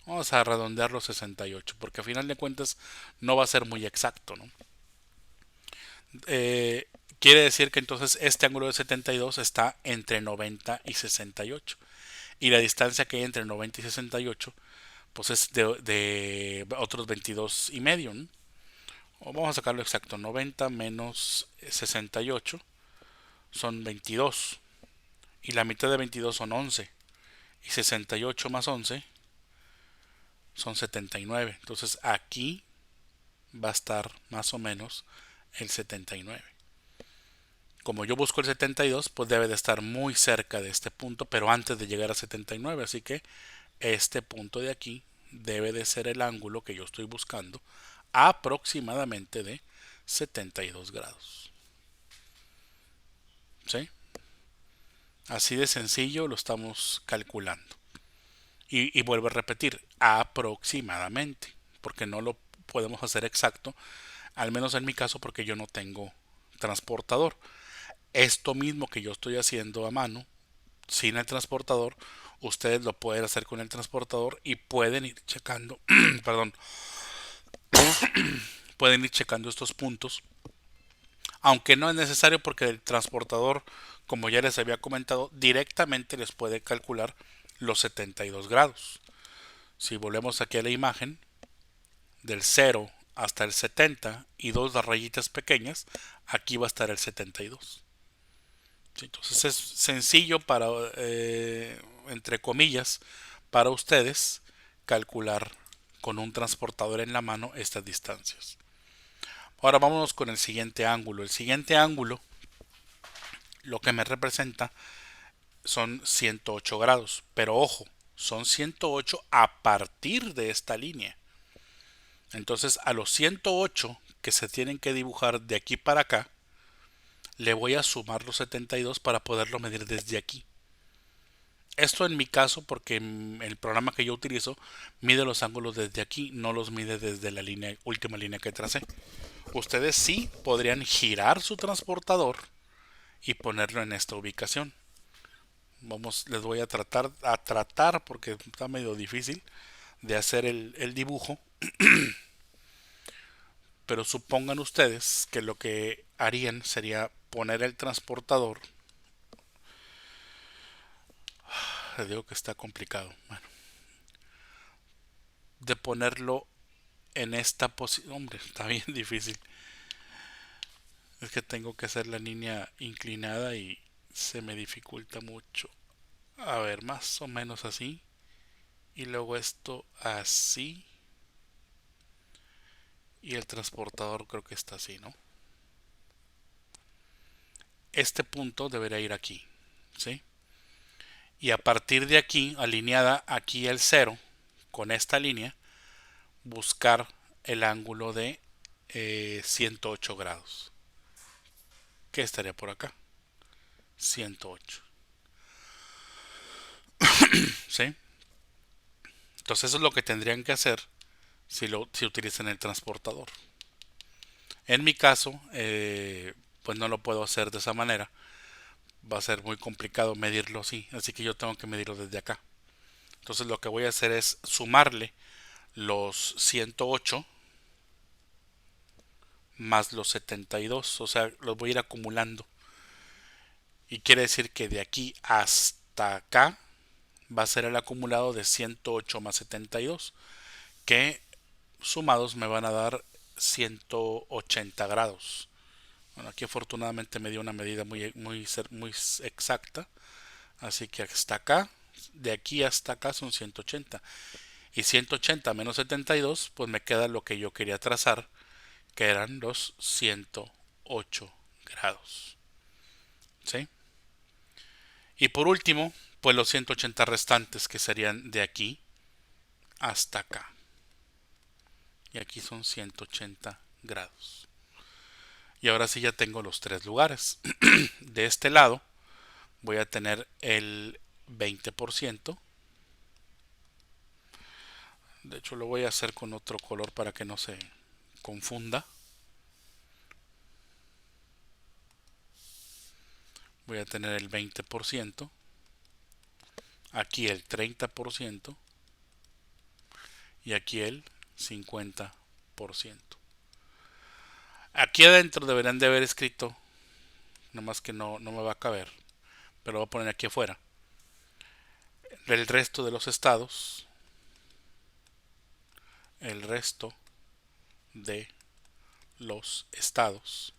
Vamos a redondearlo 68, porque a final de cuentas no va a ser muy exacto, ¿no? Eh, Quiere decir que entonces este ángulo de 72 está entre 90 y 68. Y la distancia que hay entre 90 y 68 pues es de otros 22 y medio, ¿no? O vamos a sacarlo exacto, 90 menos 68 son 22. Y la mitad de 22 son 11. Y 68 más 11 son 79. Entonces aquí va a estar más o menos el 79. Como yo busco el 72, pues debe de estar muy cerca de este punto, pero antes de llegar a 79. Así que este punto de aquí debe de ser el ángulo que yo estoy buscando, aproximadamente de 72 grados. ¿Sí? Así de sencillo lo estamos calculando. Y vuelvo a repetir, aproximadamente, porque no lo podemos hacer exacto, al menos en mi caso porque yo no tengo transportador. Esto mismo que yo estoy haciendo a mano, sin el transportador, ustedes lo pueden hacer con el transportador y pueden ir checando, perdón, pueden ir checando estos puntos, aunque no es necesario porque el transportador, como ya les había comentado, directamente les puede calcular los 72 grados. Si volvemos aquí a la imagen, del 0 hasta el 70 y dos rayitas pequeñas, aquí va a estar el 72. ¿Sí? Entonces es sencillo para, entre comillas, para ustedes calcular con un transportador en la mano estas distancias. Ahora vámonos con el siguiente ángulo. El siguiente ángulo lo que me representa son 108 grados. Pero ojo, son 108 a partir de esta línea. Entonces a los 108 que se tienen que dibujar de aquí para acá, le voy a sumar los 72 para poderlo medir desde aquí. Esto en mi caso porque el programa que yo utilizo mide los ángulos desde aquí, no los mide desde la última línea que tracé. Ustedes sí podrían girar su transportador y ponerlo en esta ubicación. Les voy a tratar porque está medio difícil de hacer el dibujo. Pero supongan ustedes que lo que harían sería poner el transportador. Les digo que está complicado. Bueno, de ponerlo en esta posición. Hombre, está bien difícil. Es que tengo que hacer la línea inclinada y se me dificulta mucho. A ver, más o menos así. Y luego esto así. Y el transportador creo que está así, ¿no? Este punto debería ir aquí, ¿sí? Y a partir de aquí, alineada aquí el 0, con esta línea, buscar el ángulo de 108 grados. ¿Qué estaría por acá? 108. ¿Sí? Entonces eso es lo que tendrían que hacer si utilizan el transportador. En mi caso, pues no lo puedo hacer de esa manera. Va a ser muy complicado medirlo así. Así que yo tengo que medirlo desde acá. Entonces lo que voy a hacer es sumarle los 108 más los 72. O sea, los voy a ir acumulando. Y quiere decir que de aquí hasta acá va a ser el acumulado de 108 más 72, que sumados me van a dar 180 grados. Bueno, aquí afortunadamente me dio una medida muy exacta, así que hasta acá, de aquí hasta acá son 180. Y 180 menos 72, pues me queda lo que yo quería trazar, que eran los 108 grados. ¿Sí? Y por último, pues los 180 restantes, que serían de aquí hasta acá. Y aquí son 180 grados. Y ahora sí ya tengo los tres lugares. De este lado voy a tener el 20%. De hecho lo voy a hacer con otro color para que no se confunda. Voy a tener el 20%, aquí el 30% y aquí el 50%. Aquí adentro deberían de haber escrito, nomás que no me va a caber, pero voy a poner aquí afuera el resto de los estados, el resto de los estados.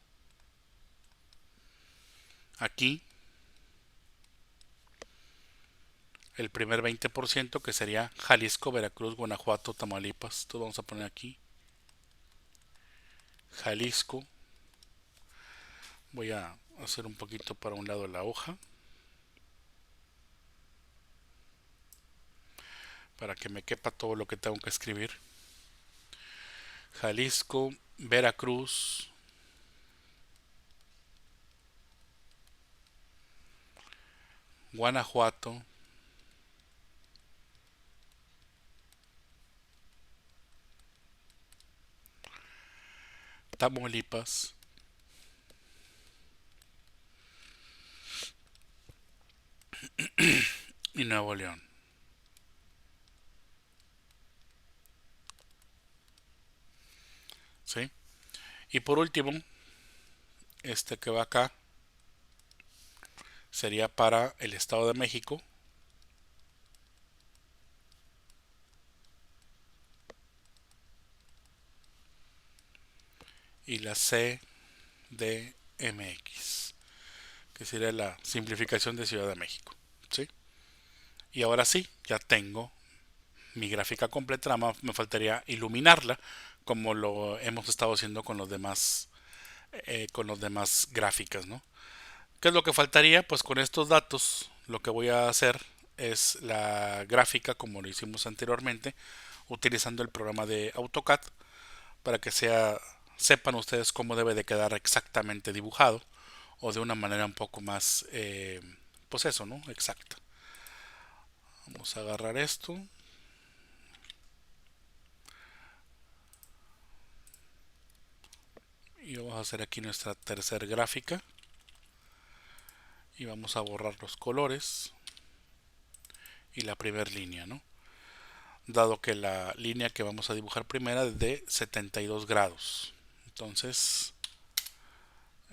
Aquí el primer 20% que sería Jalisco, Veracruz, Guanajuato, Tamaulipas. Entonces vamos a poner aquí Jalisco. Voy a hacer un poquito para un lado la hoja para que me quepa todo lo que tengo que escribir. Jalisco, Veracruz, Guanajuato, Tamaulipas y Nuevo León. ¿Sí? Y por último, este que va acá sería para el Estado de México. Y la CDMX, que sería la simplificación de Ciudad de México. ¿Sí? Y ahora sí, ya tengo mi gráfica completa, nada más me faltaría iluminarla como lo hemos estado haciendo con los demás gráficas, ¿no? ¿Qué es lo que faltaría? Pues con estos datos lo que voy a hacer es la gráfica como lo hicimos anteriormente, utilizando el programa de AutoCAD para que sepan ustedes cómo debe de quedar exactamente dibujado o de una manera un poco más, pues eso, ¿no? Exacta. Vamos a agarrar esto y vamos a hacer aquí nuestra tercera gráfica y vamos a borrar los colores y la primera línea, ¿no? Dado que la línea que vamos a dibujar primera es de 72 grados. Entonces,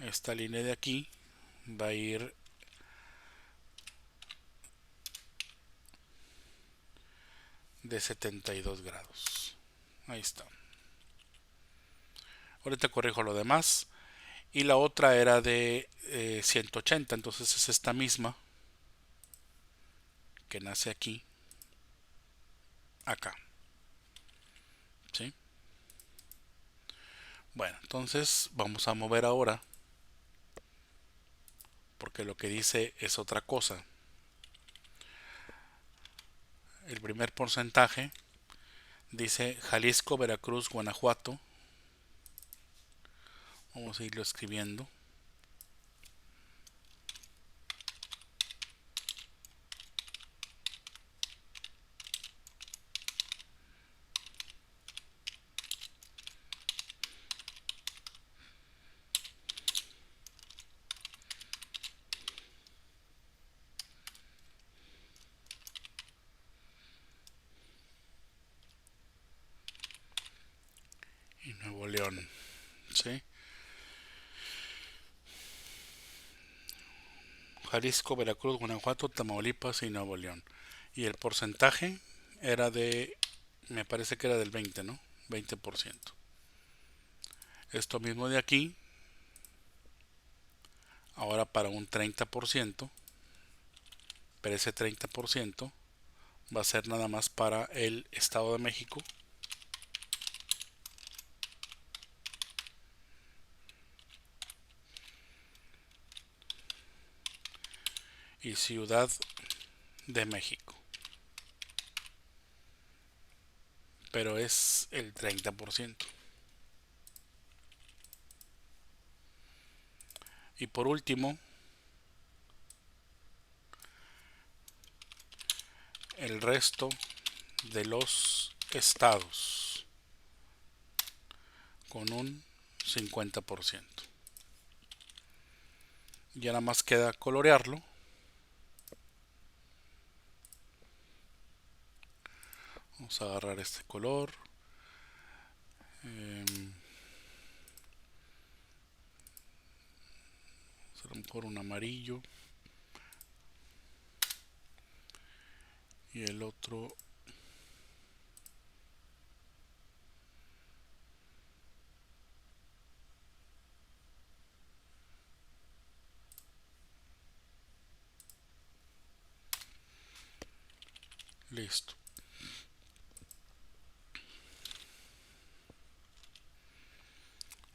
esta línea de aquí va a ir de 72 grados. Ahí está. Ahorita corrijo lo demás. Y la otra era de 180, entonces es esta misma que nace aquí, acá. ¿Sí? Bueno, entonces vamos a mover ahora, porque lo que dice es otra cosa. El primer porcentaje dice Jalisco, Veracruz, Guanajuato. Vamos a irlo escribiendo. Y Nuevo León. ¿Sí? Jalisco, Veracruz, Guanajuato, Tamaulipas y Nuevo León. Y el porcentaje era de, me parece que era del 20, ¿no? 20%. Esto mismo de aquí, ahora para un 30%, pero ese 30% va a ser nada más para el Estado de México y Ciudad de México. Pero es el 30%. Y por último, el resto de los estados con un 50%. Ya nada más queda colorearlo. Vamos a agarrar este color. A lo mejor un amarillo. Y el otro listo.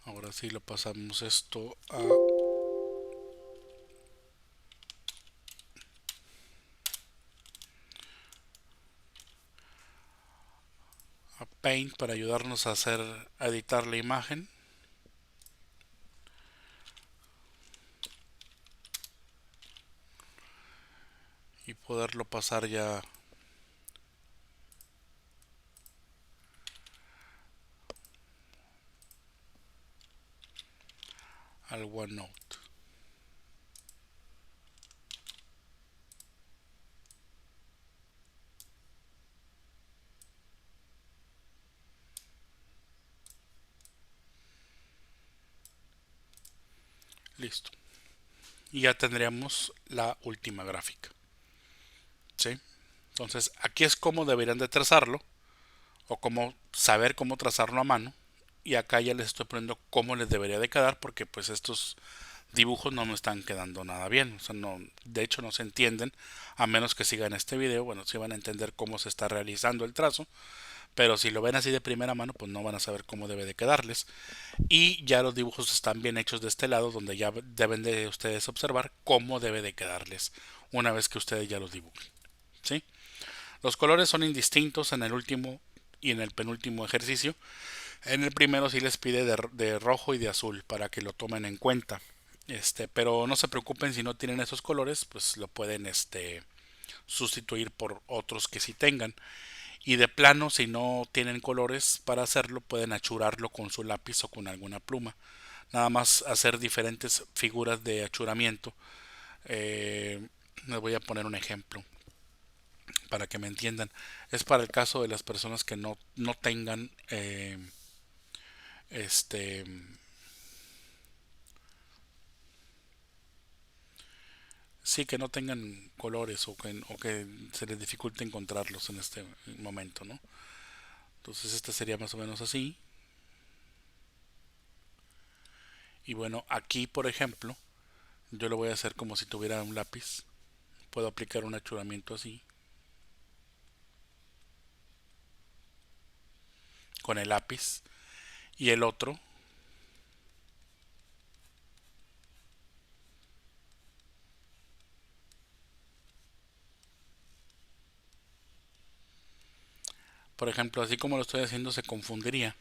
Ahora sí lo pasamos esto a Paint para ayudarnos a editar la imagen. Y poderlo pasar ya al OneNote. Listo. Y ya tendríamos la última gráfica. ¿Sí? Entonces aquí es como deberían de trazarlo o cómo saber cómo trazarlo a mano. Y acá ya les estoy poniendo cómo les debería de quedar porque pues estos dibujos no me están quedando nada bien. O sea, no, de hecho no se entienden a menos que sigan este video. Bueno, sí van a entender cómo se está realizando el trazo. Pero si lo ven así de primera mano, pues no van a saber cómo debe de quedarles. Y ya los dibujos están bien hechos de este lado, donde ya deben de ustedes observar cómo debe de quedarles una vez que ustedes ya los dibujen. ¿Sí? Los colores son indistintos en el último y en el penúltimo ejercicio. En el primero sí les pide de rojo y de azul para que lo tomen en cuenta. Pero no se preocupen si no tienen esos colores, pues lo pueden sustituir por otros que sí tengan. Y de plano, si no tienen colores para hacerlo, pueden achurarlo con su lápiz o con alguna pluma. Nada más hacer diferentes figuras de achuramiento. Les voy a poner un ejemplo para que me entiendan. Es para el caso de las personas que no tengan este sí, que no tengan colores o que se les dificulte encontrarlos en este momento, ¿no? Entonces este sería más o menos así. Y bueno, aquí por ejemplo, yo lo voy a hacer como si tuviera un lápiz. Puedo aplicar un achuramiento así con el lápiz y el otro, por ejemplo, así como lo estoy haciendo se confundiría.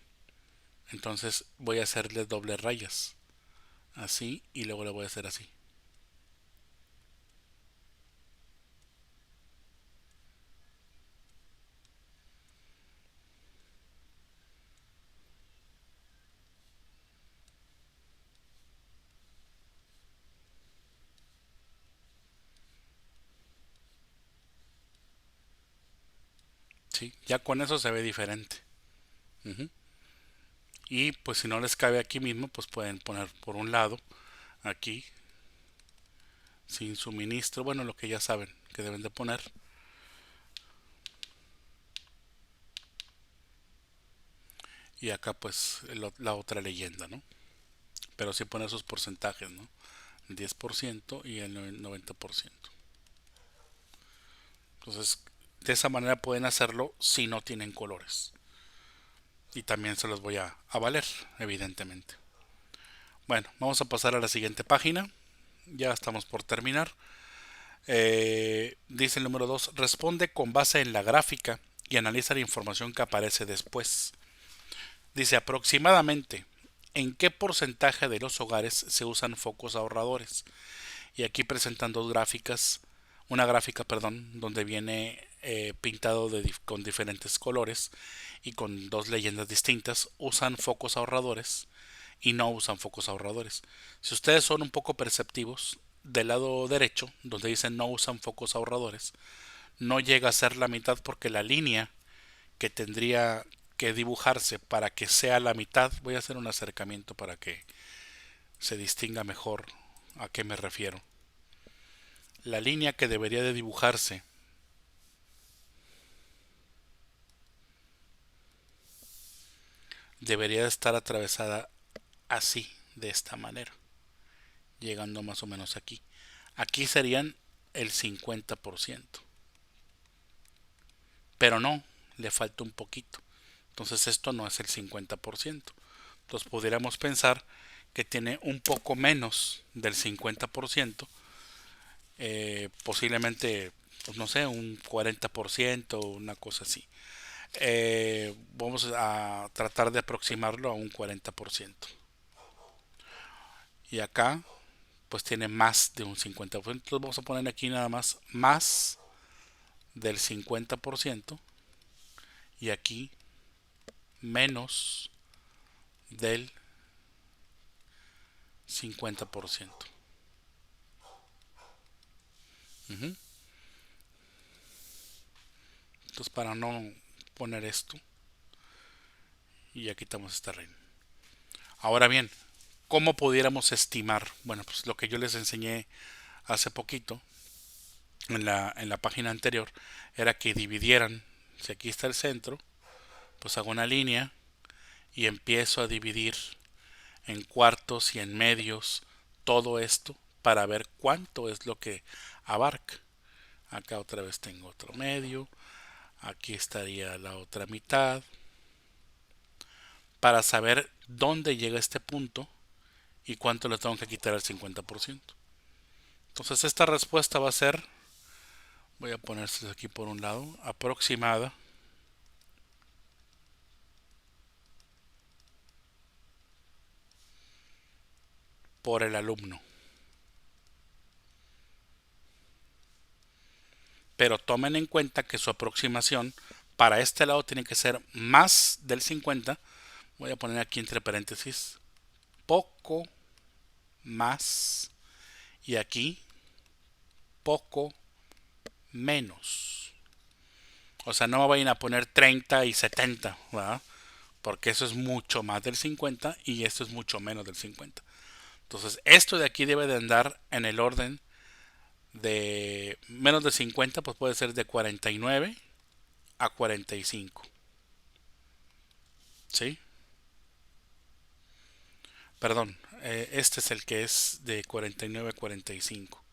Entonces voy a hacerle doble rayas, así, y luego le voy a hacer así. Sí, ya con eso se ve diferente. Ujú. Y pues si no les cabe aquí mismo, pues pueden poner por un lado, aquí, sin suministro, bueno, lo que ya saben que deben de poner. Y acá pues la otra leyenda, ¿no? Pero sí poner sus porcentajes, ¿no? El 10% y el 90%. Entonces, de esa manera pueden hacerlo si no tienen colores. Y también se los voy a valer, evidentemente. Bueno, vamos a pasar a la siguiente página. Ya estamos por terminar. Dice el número 2: responde con base en la gráfica y analiza la información que aparece después. Dice aproximadamente en qué porcentaje de los hogares se usan focos ahorradores. Y aquí presentan dos gráficas, una gráfica, perdón, donde viene pintado con diferentes colores y con dos leyendas distintas. Usan focos ahorradores y no usan focos ahorradores. Si ustedes son un poco perceptivos, del lado derecho, donde dice no usan focos ahorradores, no llega a ser la mitad porque la línea que tendría que dibujarse para que sea la mitad, voy a hacer un acercamiento para que se distinga mejor a qué me refiero. La línea que debería de dibujarse debería de estar atravesada así, de esta manera, llegando más o menos aquí. Aquí serían el 50%, pero no, le falta un poquito. Entonces esto no es el 50%. Entonces pudiéramos pensar que tiene un poco menos del 50%, posiblemente, pues no sé, un 40%, una cosa así. Vamos a tratar de aproximarlo a un 40%. Y acá, pues tiene más de un 50%. Entonces vamos a poner aquí nada más del 50% y aquí menos del 50%. Uh-huh. Entonces para no poner esto, y ya quitamos esta reina. Ahora bien, ¿cómo pudiéramos estimar? Bueno, pues lo que yo les enseñé hace poquito en la página anterior era que dividieran. Si aquí está el centro, pues hago una línea y empiezo a dividir en cuartos y en medios todo esto para ver cuánto es lo que abarca. Acá otra vez tengo otro medio, aquí estaría la otra mitad, para saber dónde llega este punto y cuánto le tengo que quitar al 50%. Entonces esta respuesta va a ser, voy a ponerse aquí por un lado, aproximada por el alumno. Pero tomen en cuenta que su aproximación para este lado tiene que ser más del 50. Voy a poner aquí entre paréntesis poco más y aquí poco menos. O sea, no me vayan a poner 30 y 70, ¿verdad? Porque eso es mucho más del 50 y esto es mucho menos del 50. Entonces, esto de aquí debe de andar en el orden de menos de 50, pues puede ser de 49 a 45. ¿Sí? Perdón, este es el que es de 49 a 45.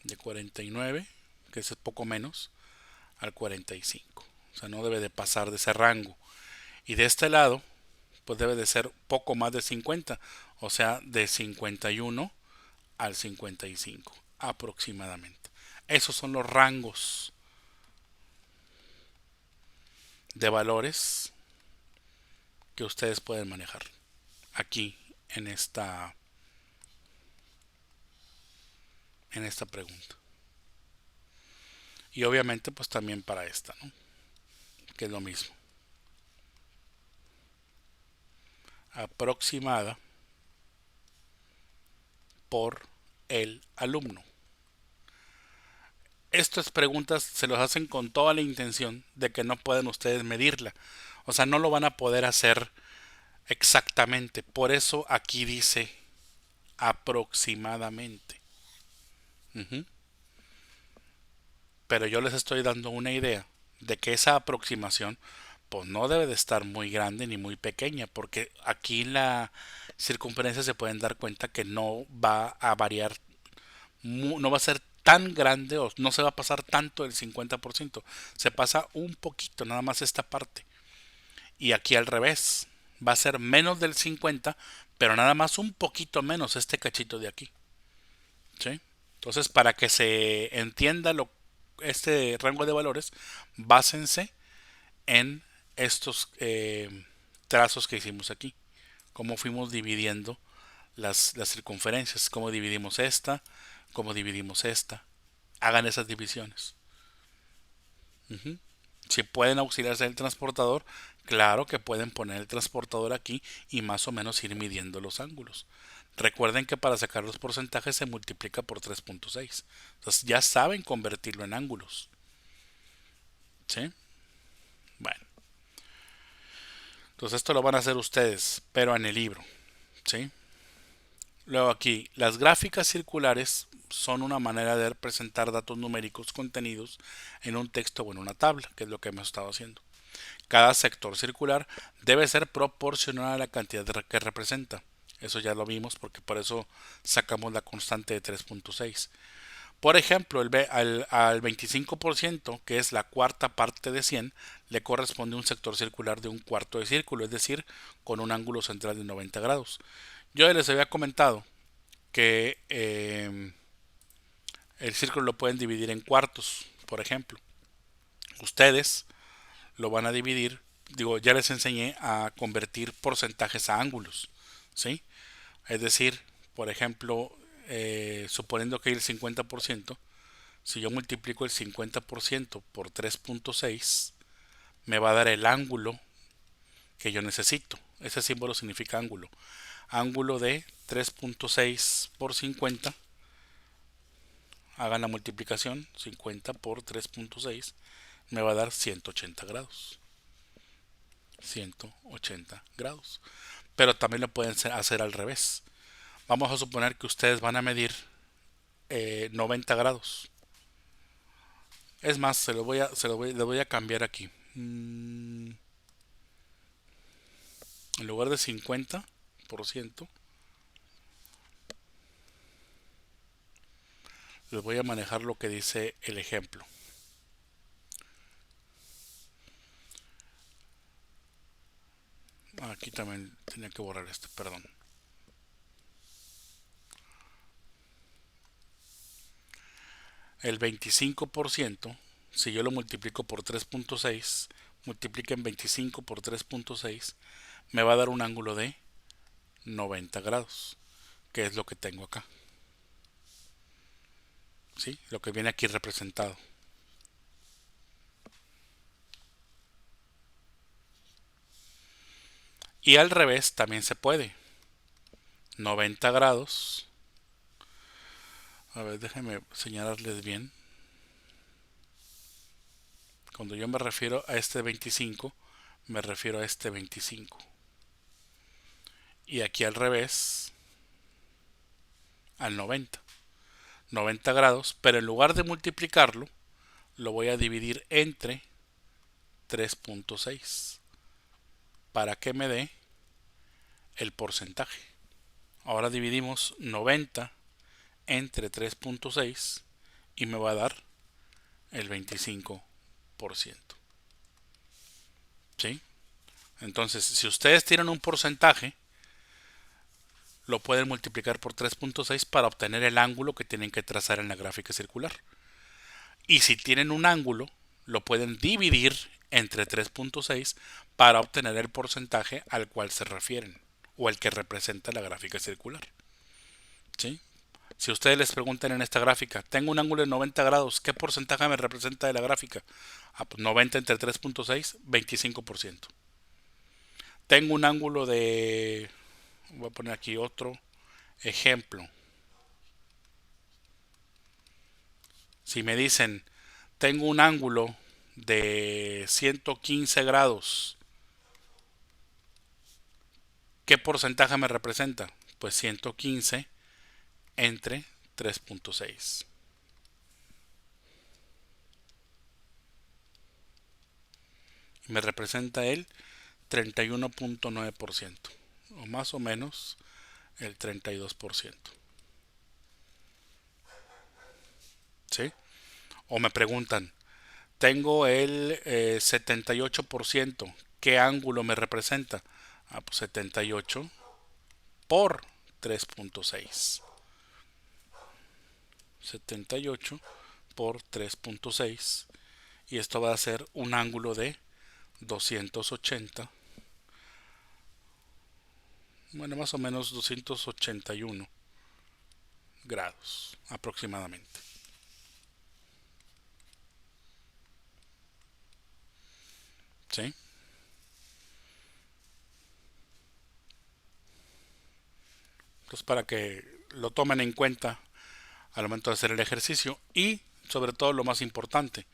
De 49, que es poco menos, al 45. O sea, no debe de pasar de ese rango. Y de este lado, pues debe de ser poco más de 50. O sea, de 51 al 55 aproximadamente. Esos son los rangos de valores que ustedes pueden manejar aquí en esta pregunta. Y obviamente pues también para esta, ¿no? Que es lo mismo. Aproximada por el alumno. Estas preguntas se los hacen con toda la intención de que no pueden ustedes medirla. O sea, no lo van a poder hacer exactamente. Por eso aquí dice aproximadamente. Ujú. Pero yo les estoy dando una idea de que esa aproximación pues no debe de estar muy grande ni muy pequeña, porque aquí en la circunferencia se pueden dar cuenta que no va a variar, no va a ser tan grande o no se va a pasar tanto del 50%, se pasa un poquito nada más esta parte. Y aquí al revés, va a ser menos del 50, pero nada más un poquito menos este cachito de aquí. ¿Sí? Entonces, para que se entienda este rango de valores, básense en estos trazos que hicimos aquí, cómo fuimos dividiendo las circunferencias, cómo dividimos esta, cómo dividimos esta. Hagan esas divisiones. Ujú. Si pueden auxiliarse del transportador, claro que pueden poner el transportador aquí y más o menos ir midiendo los ángulos. Recuerden que para sacar los porcentajes se multiplica por 3.6. Entonces ya saben convertirlo en ángulos. ¿Sí? Bueno, entonces esto lo van a hacer ustedes, pero en el libro. ¿Sí? Luego aquí, las gráficas circulares son una manera de representar datos numéricos contenidos en un texto o en una tabla, que es lo que hemos estado haciendo. Cada sector circular debe ser proporcional a la cantidad que representa. Eso ya lo vimos porque por eso sacamos la constante de 3.6. Por ejemplo, al 25%, que es la cuarta parte de 100, le corresponde un sector circular de un cuarto de círculo, es decir, con un ángulo central de 90 grados. Yo les había comentado que el círculo lo pueden dividir en cuartos, por ejemplo. Ustedes lo van a dividir, digo, ya les enseñé a convertir porcentajes a ángulos, ¿sí? Es decir, por ejemplo, suponiendo que hay el 50%, si yo multiplico el 50% por 3.6, me va a dar el ángulo que yo necesito. Ese símbolo significa ángulo. Ángulo de 3.6 por 50. Hagan la multiplicación. 50 por 3.6 me va a dar 180 grados. 180 grados. Pero también lo pueden hacer al revés. Vamos a suponer que ustedes van a medir 90 grados. Es más, le voy a cambiar aquí. En lugar de 50%, les voy a manejar lo que dice el ejemplo. Aquí también tenía que borrar esto, perdón. El 25%, si yo lo multiplico por 3.6, multipliquen 25 por 3.6, me va a dar un ángulo de 90 grados, que es lo que tengo acá. ¿Sí? Lo que viene aquí representado. Y al revés también se puede. 90 grados. A ver, déjenme señalarles bien. Cuando yo me refiero a este 25, me refiero a este 25. Y aquí al revés, al 90. 90 grados, pero en lugar de multiplicarlo, lo voy a dividir entre 3.6 para que me dé el porcentaje. Ahora dividimos 90 entre 3.6 y me va a dar el 25%. ¿Sí? Entonces, si ustedes tienen un porcentaje, lo pueden multiplicar por 3.6 para obtener el ángulo que tienen que trazar en la gráfica circular. Y si tienen un ángulo, lo pueden dividir entre 3.6 para obtener el porcentaje al cual se refieren o el que representa la gráfica circular. ¿Sí? Si ustedes les preguntan en esta gráfica, tengo un ángulo de 90 grados, ¿qué porcentaje me representa de la gráfica? Pues 90 entre 3.6, 25%. Tengo un ángulo de... Voy a poner aquí otro ejemplo. Si me dicen, tengo un ángulo de 115 grados, ¿qué porcentaje me representa? Pues 115 entre 3.6. Me representa el 31.9%, o más o menos el 32%. ¿Sí? O me preguntan, tengo el 78%, ¿qué ángulo me representa? Pues 78 por 3.6. 78 por 3.6 y esto va a ser un ángulo de 280 bueno, más o menos 281 grados aproximadamente. ¿Sí? Entonces, para que lo tomen en cuenta al momento de hacer el ejercicio y sobre todo lo más importante.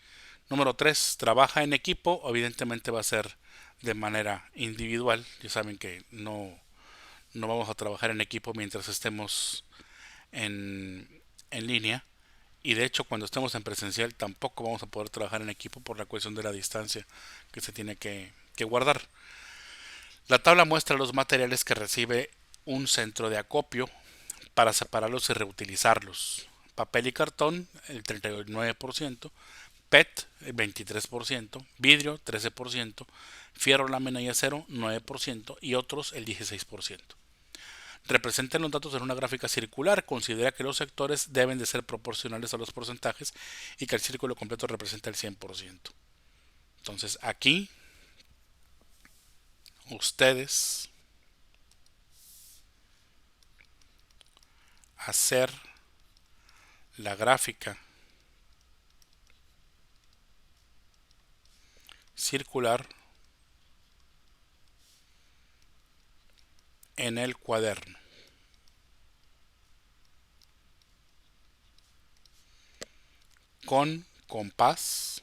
Número 3, trabaja en equipo, evidentemente va a ser de manera individual. Ya saben que no vamos a trabajar en equipo mientras estemos en línea. Y de hecho, cuando estemos en presencial, tampoco vamos a poder trabajar en equipo por la cuestión de la distancia que se tiene que guardar. La tabla muestra los materiales que recibe un centro de acopio para separarlos y reutilizarlos. Papel y cartón, el 39%, PET, el 23%, vidrio, 13%, fierro, lámina y acero, 9% y otros, el 16%. Representen los datos en una gráfica circular. Considera que los sectores deben de ser proporcionales a los porcentajes y que el círculo completo representa el 100%. Entonces aquí ustedes hacer la gráfica circular en el cuaderno con compás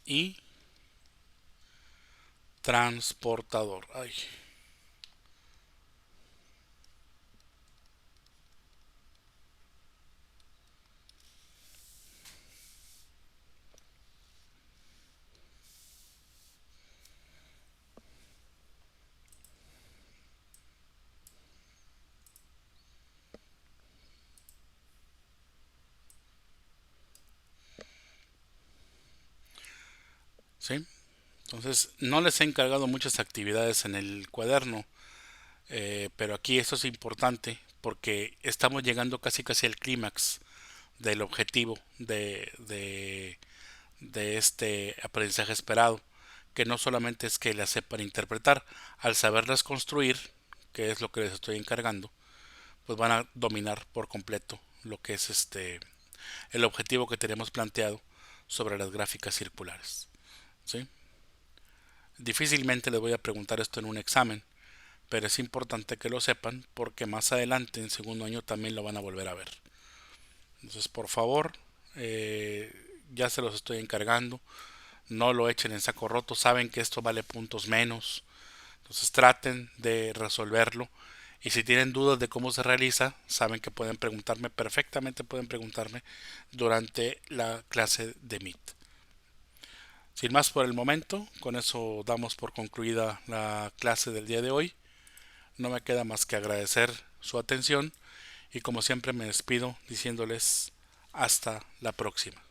y transportador. Ay. ¿Sí? Entonces no les he encargado muchas actividades en el cuaderno, pero aquí esto es importante porque estamos llegando casi casi al clímax del objetivo de este aprendizaje esperado, que no solamente es que las sepan interpretar, al saberlas construir, que es lo que les estoy encargando, pues van a dominar por completo lo que es el objetivo que tenemos planteado sobre las gráficas circulares. ¿Sí? Difícilmente les voy a preguntar esto en un examen, pero es importante que lo sepan porque más adelante en segundo año también lo van a volver a ver. Entonces, por favor, ya se los estoy encargando. No lo echen en saco roto. Saben que esto vale puntos menos. Entonces traten de resolverlo. Y si tienen dudas de cómo se realiza, saben que pueden preguntarme, perfectamente pueden preguntarme durante la clase de Meet. Sin más por el momento, con eso damos por concluida la clase del día de hoy. No me queda más que agradecer su atención y como siempre me despido diciéndoles hasta la próxima.